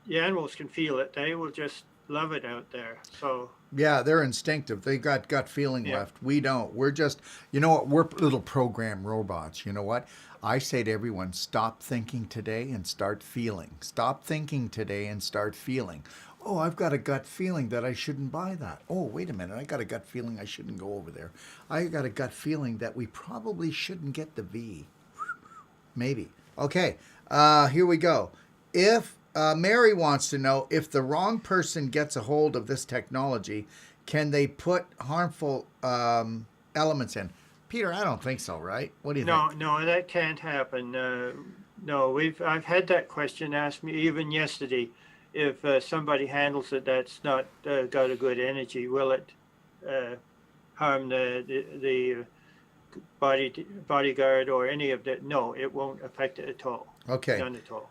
the animals can feel it. They will just love it out there. So yeah, they're instinctive. They got gut feeling left. We don't. We're just, we're little program robots. You know what? I say to everyone, stop thinking today and start feeling. Stop thinking today and start feeling. Oh, I've got a gut feeling that I shouldn't buy that. Oh, wait a minute. I got a gut feeling I shouldn't go over there. I got a gut feeling that we probably shouldn't get the V. Maybe. Okay, here we go. If Mary wants to know, if the wrong person gets a hold of this technology, can they put harmful elements in? Peter, I don't think so, right? What do you think? No, that can't happen. No, I've had that question asked me even yesterday. If somebody handles it that's not got a good energy, will it harm the bodyguard or any of that? No, it won't affect it at all. Okay. None at all.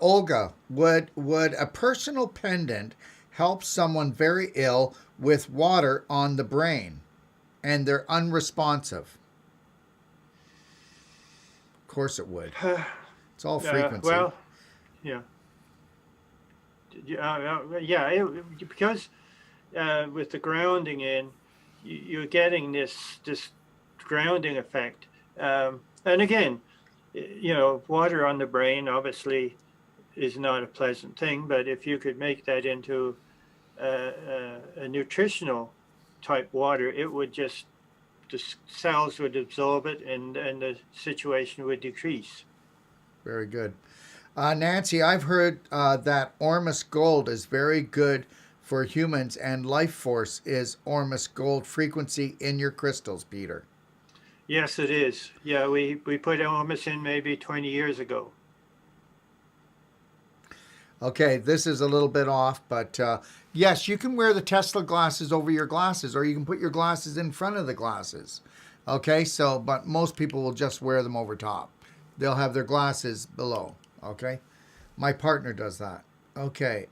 Olga, would a personal pendant help someone very ill with water on the brain and they're unresponsive? Of course it would. It's all frequency. Well, yeah. Because with the grounding in, you're getting this grounding effect. And again, water on the brain obviously is not a pleasant thing, but if you could make that into a nutritional type water, it would the cells would absorb it and the situation would decrease. Very good. Nancy, I've heard that Ormus Gold is very good for humans, and life force is Ormus Gold frequency in your crystals, Peter. Yes, it is. Yeah, we put Ormus in maybe 20 years ago. Okay, this is a little bit off, but yes, you can wear the Tesla glasses over your glasses, or you can put your glasses in front of the glasses. Okay, but most people will just wear them over top. They'll have their glasses below. Okay, my partner does that. Okay.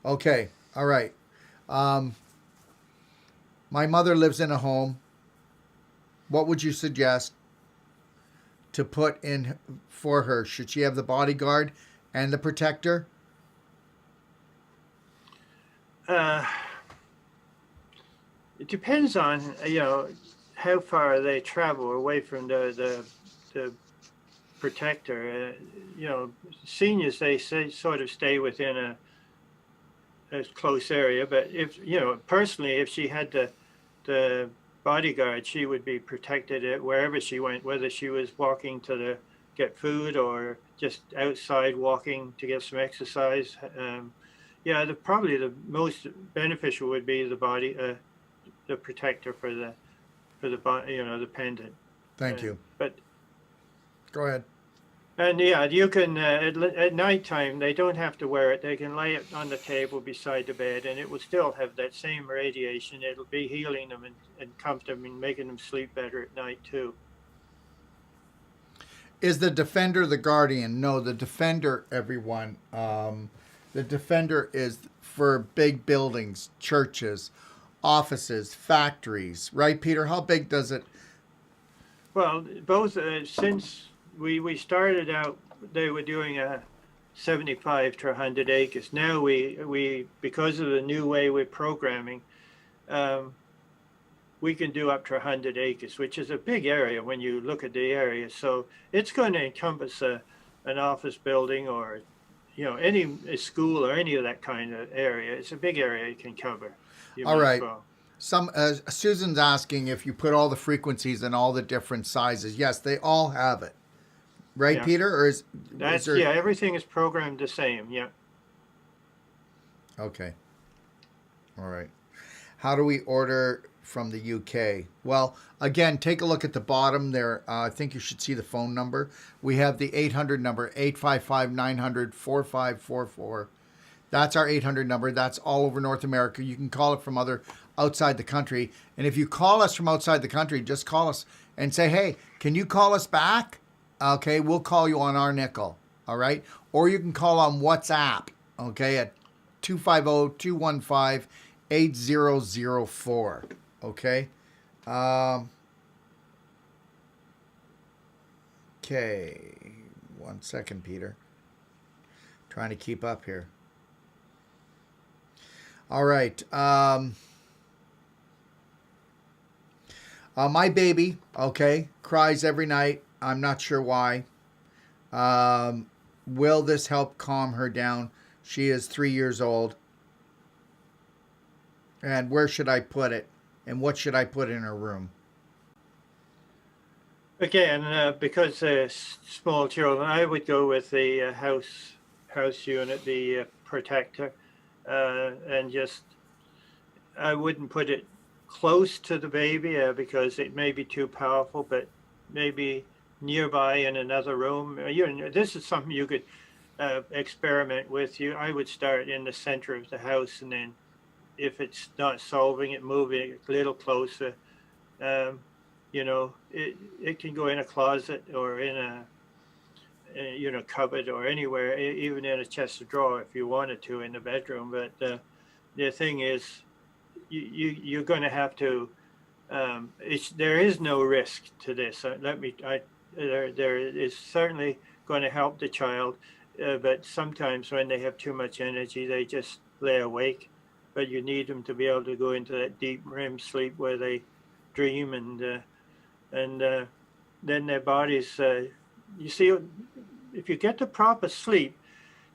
Okay. All right. My mother lives in a home. what would you suggest to put in for her? Should she have the bodyguard and the protector? Uh, it depends on how far they travel away from the protector. Seniors, they say sort of stay within a close area, but if personally, if she had the bodyguard, she would be protected at wherever she went, whether she was walking to get food or just outside walking to get some exercise. Probably the most beneficial would be the protector for the the pendant. Thank you. But Go ahead. and yeah, you can at nighttime they don't have to wear it. They can lay it on the table beside the bed, and it will still have that same radiation. It'll be healing them and comforting them and making them sleep better at night too. Is the Defender the Guardian? No, the Defender, everyone. The Defender is for big buildings, churches, offices, factories. Right, Peter? How big does it? Well, both since we started out, they were doing 75 to 100 acres. Now we because of the new way we're programming, we can do up to 100 acres, which is a big area when you look at the area. So it's going to encompass an office building or a school or any of that kind of area. It's a big area you can cover. All right. Susan's asking if you put all the frequencies in all the different sizes. Yes, they all have it. Right, Yeah. Peter? Or is there... everything is programmed the same. Yeah. Okay. All right. How do we order from the UK? Well, again, take a look at the bottom there. I think you should see the phone number. We have the 800 number, 855-900-4544. That's our 800 number. That's all over North America. You can call it from outside the country. And if you call us from outside the country, just call us and say, hey, can you call us back? Okay, we'll call you on our nickel. All right. Or you can call on WhatsApp. Okay, at 250-215-8004. Okay. Okay. 1 second, Peter. Trying to keep up here. All right. My baby, okay, cries every night. I'm not sure why. Will this help calm her down? She is 3 years old. And where should I put it? And what should I put in her room? Again, because small children, I would go with the house unit, the protector, and just I wouldn't put it close to the baby because it may be too powerful, but maybe nearby in another room. This is something you could experiment with. I would start in the center of the house, and then if it's not solving it, moving it a little closer. It can go in a closet or in a cupboard or anywhere, even in a chest of drawer if you wanted to in the bedroom. But the thing is, you're going to have to. There is no risk to this. There is certainly going to help the child, but sometimes when they have too much energy, they just lay awake. But you need them to be able to go into that deep REM sleep where they dream and then their bodies. You see, if you get the proper sleep,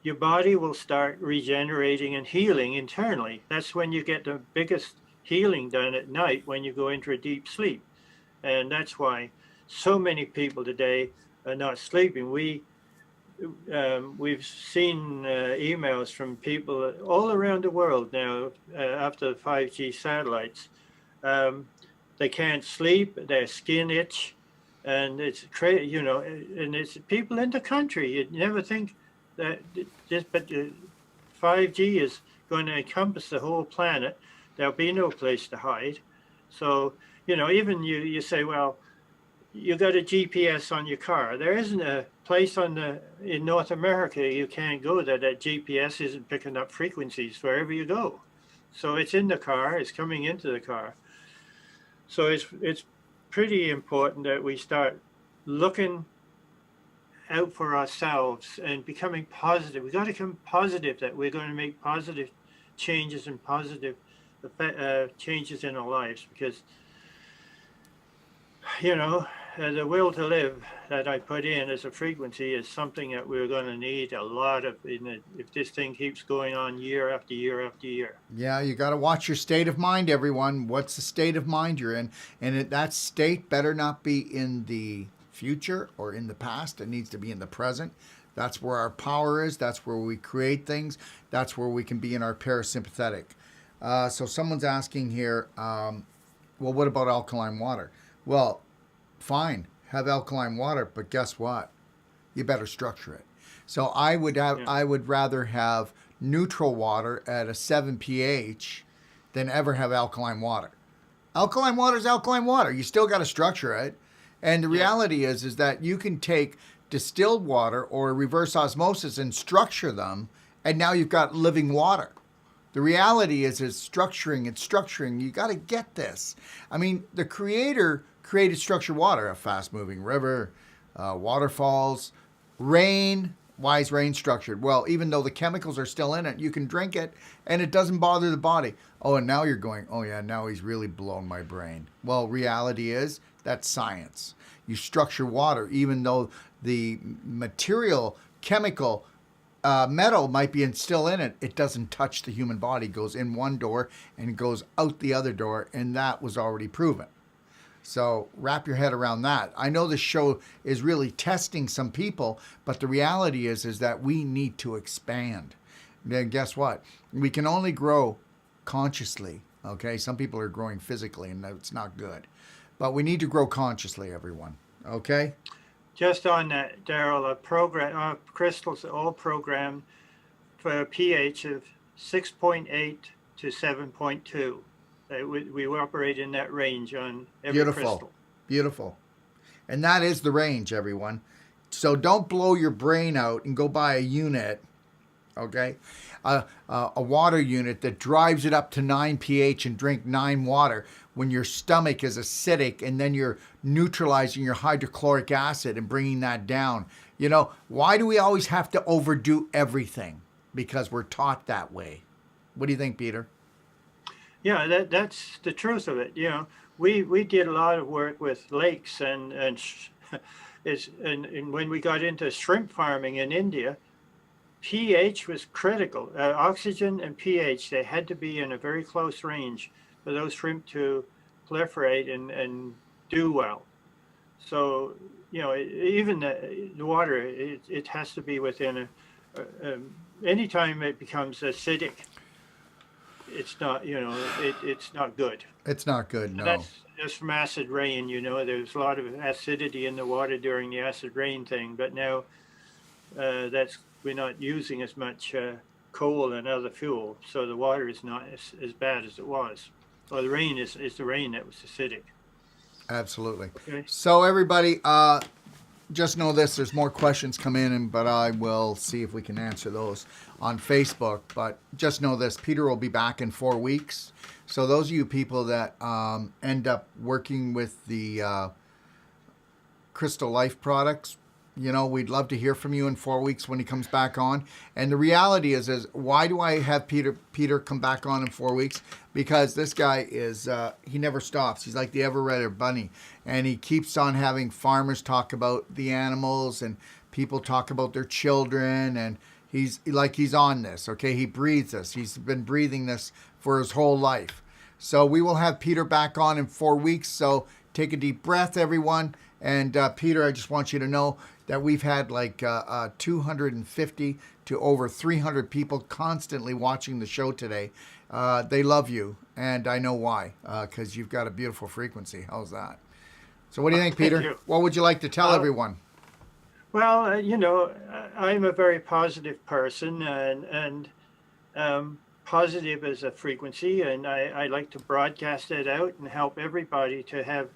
your body will start regenerating and healing internally. That's when you get the biggest healing done at night, when you go into a deep sleep. And that's why so many people today are not sleeping. We've seen emails from people all around the world now after 5G satellites. They can't sleep, their skin itch, and it's crazy, and it's people in the country. You'd never think that but 5G is going to encompass the whole planet. There'll be no place to hide. So, even you say, well, you got a GPS on your car. There isn't a place in North America you can't go that GPS isn't picking up frequencies wherever you go. So it's in the car, it's coming into the car. So it's pretty important that we start looking out for ourselves and becoming positive. We got to become positive that we're going to make positive changes and positive changes in our lives, because the will to live that I put in as a frequency is something that we're going to need a lot of if this thing keeps going on year after year after year. Yeah, you got to watch your state of mind, everyone. What's the state of mind you're in? And that state better not be in the future or in the past. It needs to be in the present. That's where our power is. That's where we create things. That's where we can be in our parasympathetic. So someone's asking here, well, what about alkaline water? Well, fine, have alkaline water, but guess what? You better structure it. So I would rather have neutral water at a 7 pH than ever have alkaline water. Alkaline water is alkaline water. You still got to structure it. And the reality is that you can take distilled water or reverse osmosis and structure them, and now you've got living water. The reality is structuring. You got to get this. I mean, the creator created structured water, a fast-moving river, waterfalls, rain. Why is rain structured? Well, even though the chemicals are still in it, you can drink it, and it doesn't bother the body. Oh, and now you're going, oh yeah, now he's really blown my brain. Well, reality is that's science. You structure water, even though the material, chemical, metal might be still in it. It doesn't touch the human body. It goes in one door and goes out the other door, and that was already proven. So wrap your head around that. I know this show is really testing some people, but the reality is that we need to expand. And guess what? We can only grow consciously. Okay, some people are growing physically, and it's not good. But we need to grow consciously, everyone. Okay? Just on that, Darrell, our crystals are all programmed for a pH of 6.8 to 7.2. We operate in that range on every crystal. Beautiful. And that is the range, everyone. So don't blow your brain out and go buy a unit, okay? A water unit that drives it up to 9 pH and drink 9 water when your stomach is acidic, and then you're neutralizing your hydrochloric acid and bringing that down. Why do we always have to overdo everything? Because we're taught that way. What do you think, Peter? Yeah, that's the truth of it. We did a lot of work with lakes and when we got into shrimp farming in India, pH was critical. Oxygen and pH, they had to be in a very close range for those shrimp to proliferate and do well. So, even the water, it has to be within anytime it becomes acidic, it's not, it's not good. It's not good, no. That's from acid rain, there's a lot of acidity in the water during the acid rain thing, but now we're not using as much coal and other fuel, so the water is not as bad as it was. Or the rain is the rain that was acidic. Absolutely. Okay. So everybody, just know this, there's more questions come in, but I will see if we can answer those on Facebook. But just know this, Peter will be back in 4 weeks. So those of you people that end up working with the Crystal Life products, we'd love to hear from you in 4 weeks when he comes back on. And the reality is why do I have Peter come back on in 4 weeks? Because this guy is, he never stops. He's like the ever-ready bunny. And he keeps on having farmers talk about the animals, and people talk about their children, and he's on this, okay? He breathes this. He's been breathing this for his whole life. So we will have Peter back on in 4 weeks. So take a deep breath, everyone. And Peter, I just want you to know that we've had like 250 to over 300 people constantly watching the show today. They love you, and I know why, because you've got a beautiful frequency. How's that? So what do you think, Peter? What would you like to tell everyone? Well, I'm a very positive person, and positive is a frequency, and I like to broadcast it out and help everybody to have,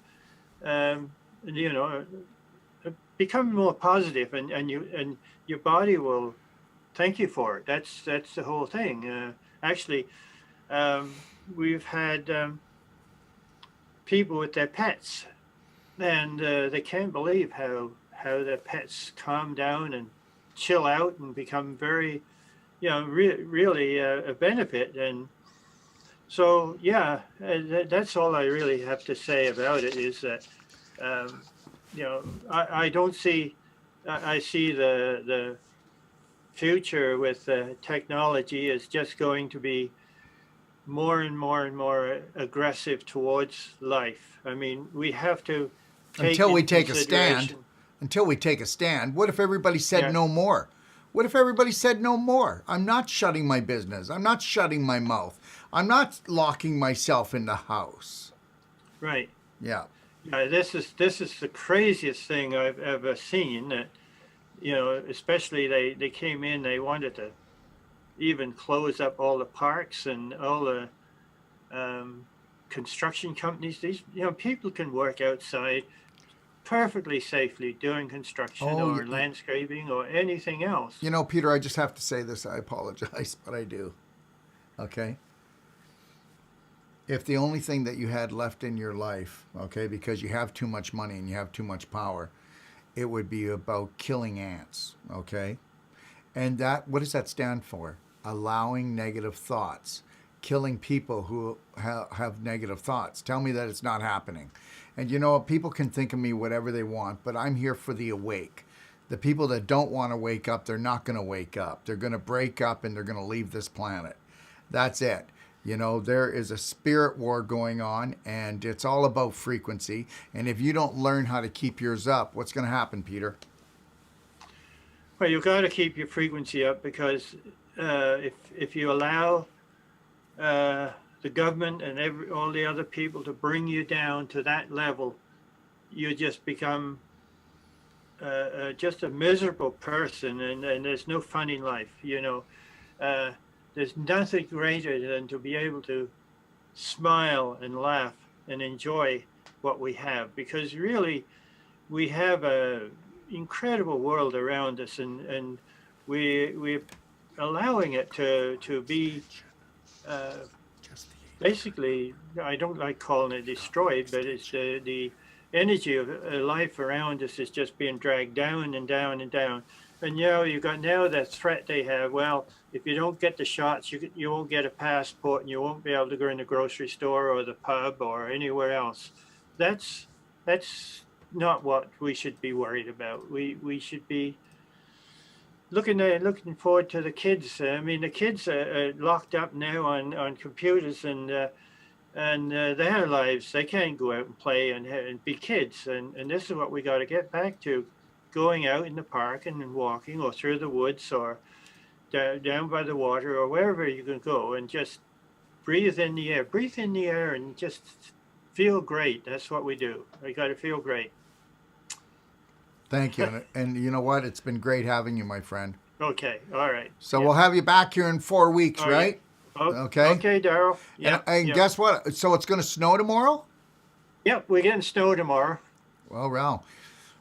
become more positive, and your body will thank you for it. That's the whole thing. Actually, we've had people with their pets and they can't believe how the pets calm down and chill out and become very, really a benefit. And so, yeah, that's all I really have to say about it is that, um, I don't see, I see the future with technology is just going to be more and more and more aggressive towards life. I mean, we have to take Until we in take a stand, consideration. until we take a stand, what if everybody said Yeah, no more? What if everybody said no more? I'm not shutting my business. I'm not shutting my mouth. I'm not locking myself in the house. right. Yeah. Yeah, this is the craziest thing I've ever seen. That especially they came in. They wanted to even close up all the parks and all the um, construction companies. These people can work outside perfectly safely doing construction Oh, or landscaping or anything else. Peter, I just have to say this. I apologize, but I do. Okay. If the only thing that you had left in your life, okay, because you have too much money and you have too much power, it would be about killing ants, okay? And what does that stand for? Allowing negative thoughts, killing people who have negative thoughts. Tell me that it's not happening. And people can think of me whatever they want, but I'm here for the awake. The people that don't want to wake up, they're not going to wake up. They're going to break up and they're going to leave this planet. That's it. There is a spirit war going on, and it's all about frequency. And if you don't learn how to keep yours up, what's going to happen, Peter? Well, you've got to keep your frequency up because if you allow uh, the government and all the other people to bring you down to that level, you just become just a miserable person, and there's no fun in life. Uh, there's nothing greater than to be able to smile and laugh and enjoy what we have, because really we have a incredible world around us, and we're allowing it to be uh, basically, I don't like calling it destroyed, but it's the energy of life around us is just being dragged down and down and down. And you've got now that threat they have. Well, if you don't get the shots, you won't get a passport, and you won't be able to go in the grocery store or the pub or anywhere else. That's not what we should be worried about. We should be looking forward to the kids. I mean, the kids are locked up now on computers and their lives. They can't go out and play and be kids. And this is what we got to get back to: going out in the park and walking, or through the woods, or down by the water, or wherever you can go, and just breathe in the air. Breathe in the air and just feel great. That's what we do. We got to feel great. Thank you. And you know what? It's been great having you, my friend. Okay. All right. So Yeah. we'll have you back here in 4 weeks, All right. right? Okay. Okay, Darrell. Yeah. And guess what? So it's going to snow tomorrow? Yep. We're getting snow tomorrow. Well.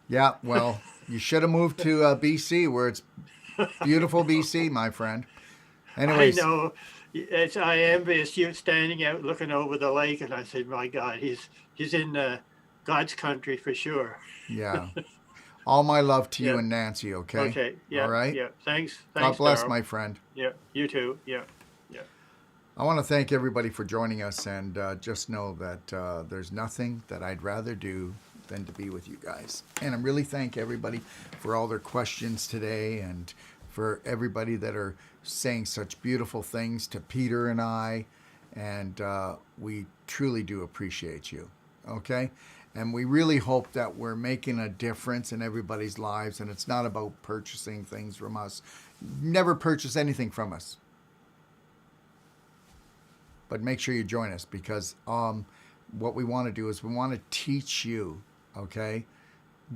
Yeah, well, you should have moved to BC, where it's beautiful BC, my friend. Anyways. I know. I envious you standing out looking over the lake, and I said, "My God, he's in God's country for sure." Yeah. All my love to you Yeah. and Nancy, okay? Okay. Yeah. All right? Yeah. Thanks. God bless, Darrell. my friend. Yeah. You too. Yeah. Yeah. I want to thank everybody for joining us, and just know that there's nothing that I'd rather do than to be with you guys. And I really thank everybody for all their questions today, and for everybody that are saying such beautiful things to Peter and I. And we truly do appreciate you, okay? And we really hope that we're making a difference in everybody's lives, and it's not about purchasing things from us. Never purchase anything from us. But make sure you join us, because what we want to do is we want to teach you, okay,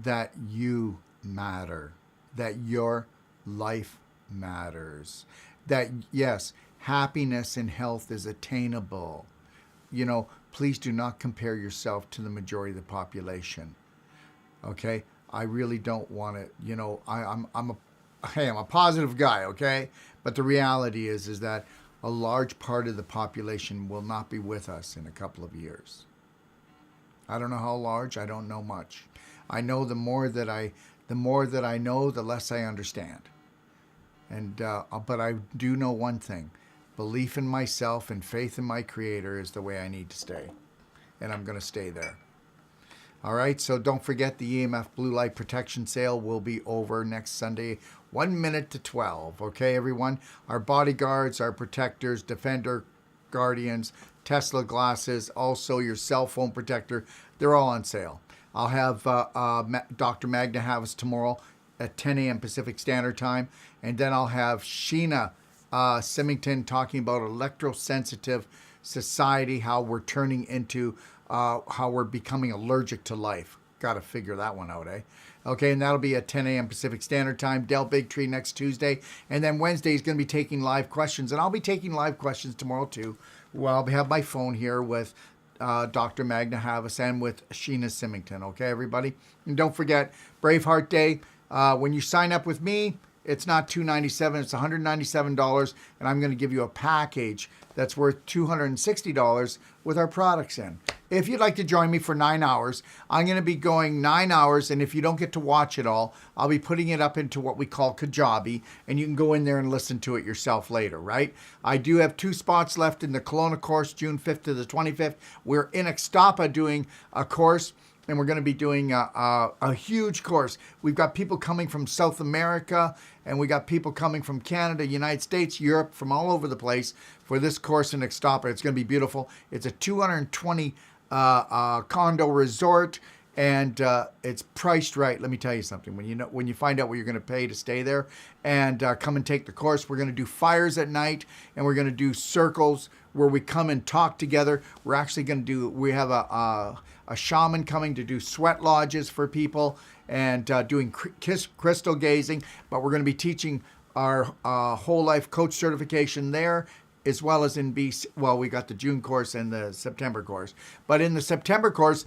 that you matter, that your life matters, that yes, happiness and health is attainable. Please do not compare yourself to the majority of the population. Okay, I really don't want to. I'm a positive guy. Okay, but the reality is that a large part of the population will not be with us in a couple of years. I don't know how large. I don't know much. I know the more that I know, the less I understand. And but I do know one thing: belief in myself and faith in my Creator is the way I need to stay, and I'm going to stay there. All right, so don't forget the EMF blue light protection sale will be over next Sunday, 1 minute to 12. Okay, everyone? Our bodyguards, our protectors, defender, guardians, Tesla glasses, also your cell phone protector, they're all on sale. I'll have Dr. Magna have us tomorrow at 10 a.m. Pacific Standard Time, and then I'll have Sheena Symington talking about electrosensitive society, how we're turning into how we're becoming allergic to life. Got to figure that one out, eh? Okay, and that'll be at 10 a.m. Pacific Standard Time. Del Bigtree next Tuesday. And then Wednesday is going to be taking live questions. And I'll be taking live questions tomorrow, too. Well, I'll have my phone here with Dr. Magna Havas and with Sheena Symington. Okay, everybody? And don't forget, Braveheart Day. When you sign up with me, it's not $297, it's $197, and I'm going to give you a package that's worth $260 with our products in. If you'd like to join me for 9 hours, I'm going to be going 9 hours, and if you don't get to watch it all, I'll be putting it up into what we call Kajabi, and you can go in there and listen to it yourself later, right? I do have 2 spots left in the Kelowna course, June 5th to the 25th. We're in Ixtapa doing a course, and we're going to be doing a huge course. We've got people coming from South America, and we got people coming from Canada, United States, Europe, from all over the place for this course in Ixtapa. It's going to be beautiful. It's a 220 condo resort, and it's priced right. Let me tell you something. When you find out what you're going to pay to stay there, and come and take the course, we're going to do fires at night, and we're going to do circles where we come and talk together. We're actually going to do. We have a shaman coming to do sweat lodges for people and doing crystal gazing. But we're going to be teaching our whole life coach certification there, as well as in BC. Well, we got the June course and the September course. But in the September course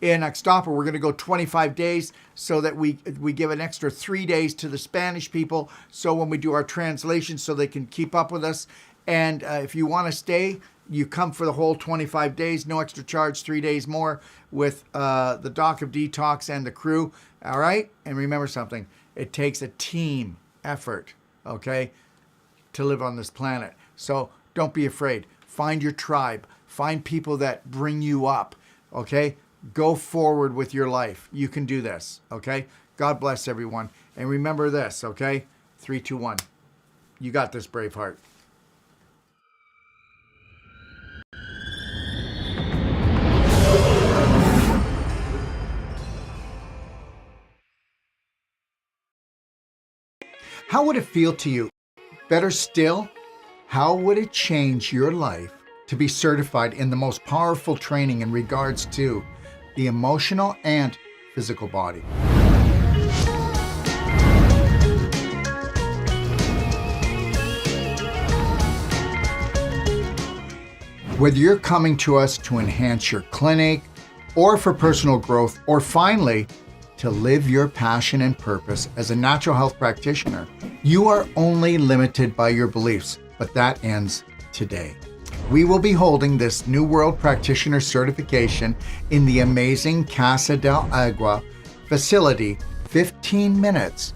in Ixtapa, we're going to go 25 days so that we give an extra 3 days to the Spanish people. So when we do our translation, so they can keep up with us. And if you want to stay, you come for the whole 25 days, no extra charge, 3 days more with the Doc of Detox and the crew. All right? And remember something. It takes a team effort, okay, to live on this planet. So don't be afraid. Find your tribe. Find people that bring you up, okay? Go forward with your life. You can do this, okay? God bless everyone. And remember this, okay? 3, 2, 1. You got this, Braveheart. How would it feel to you? Better still, how would it change your life to be certified in the most powerful training in regards to the emotional and physical body? Whether you're coming to us to enhance your clinic, or for personal growth, or finally, to live your passion and purpose as a natural health practitioner, you are only limited by your beliefs, but that ends today. We will be holding this New World Practitioner certification in the amazing Casa del Agua facility 15 minutes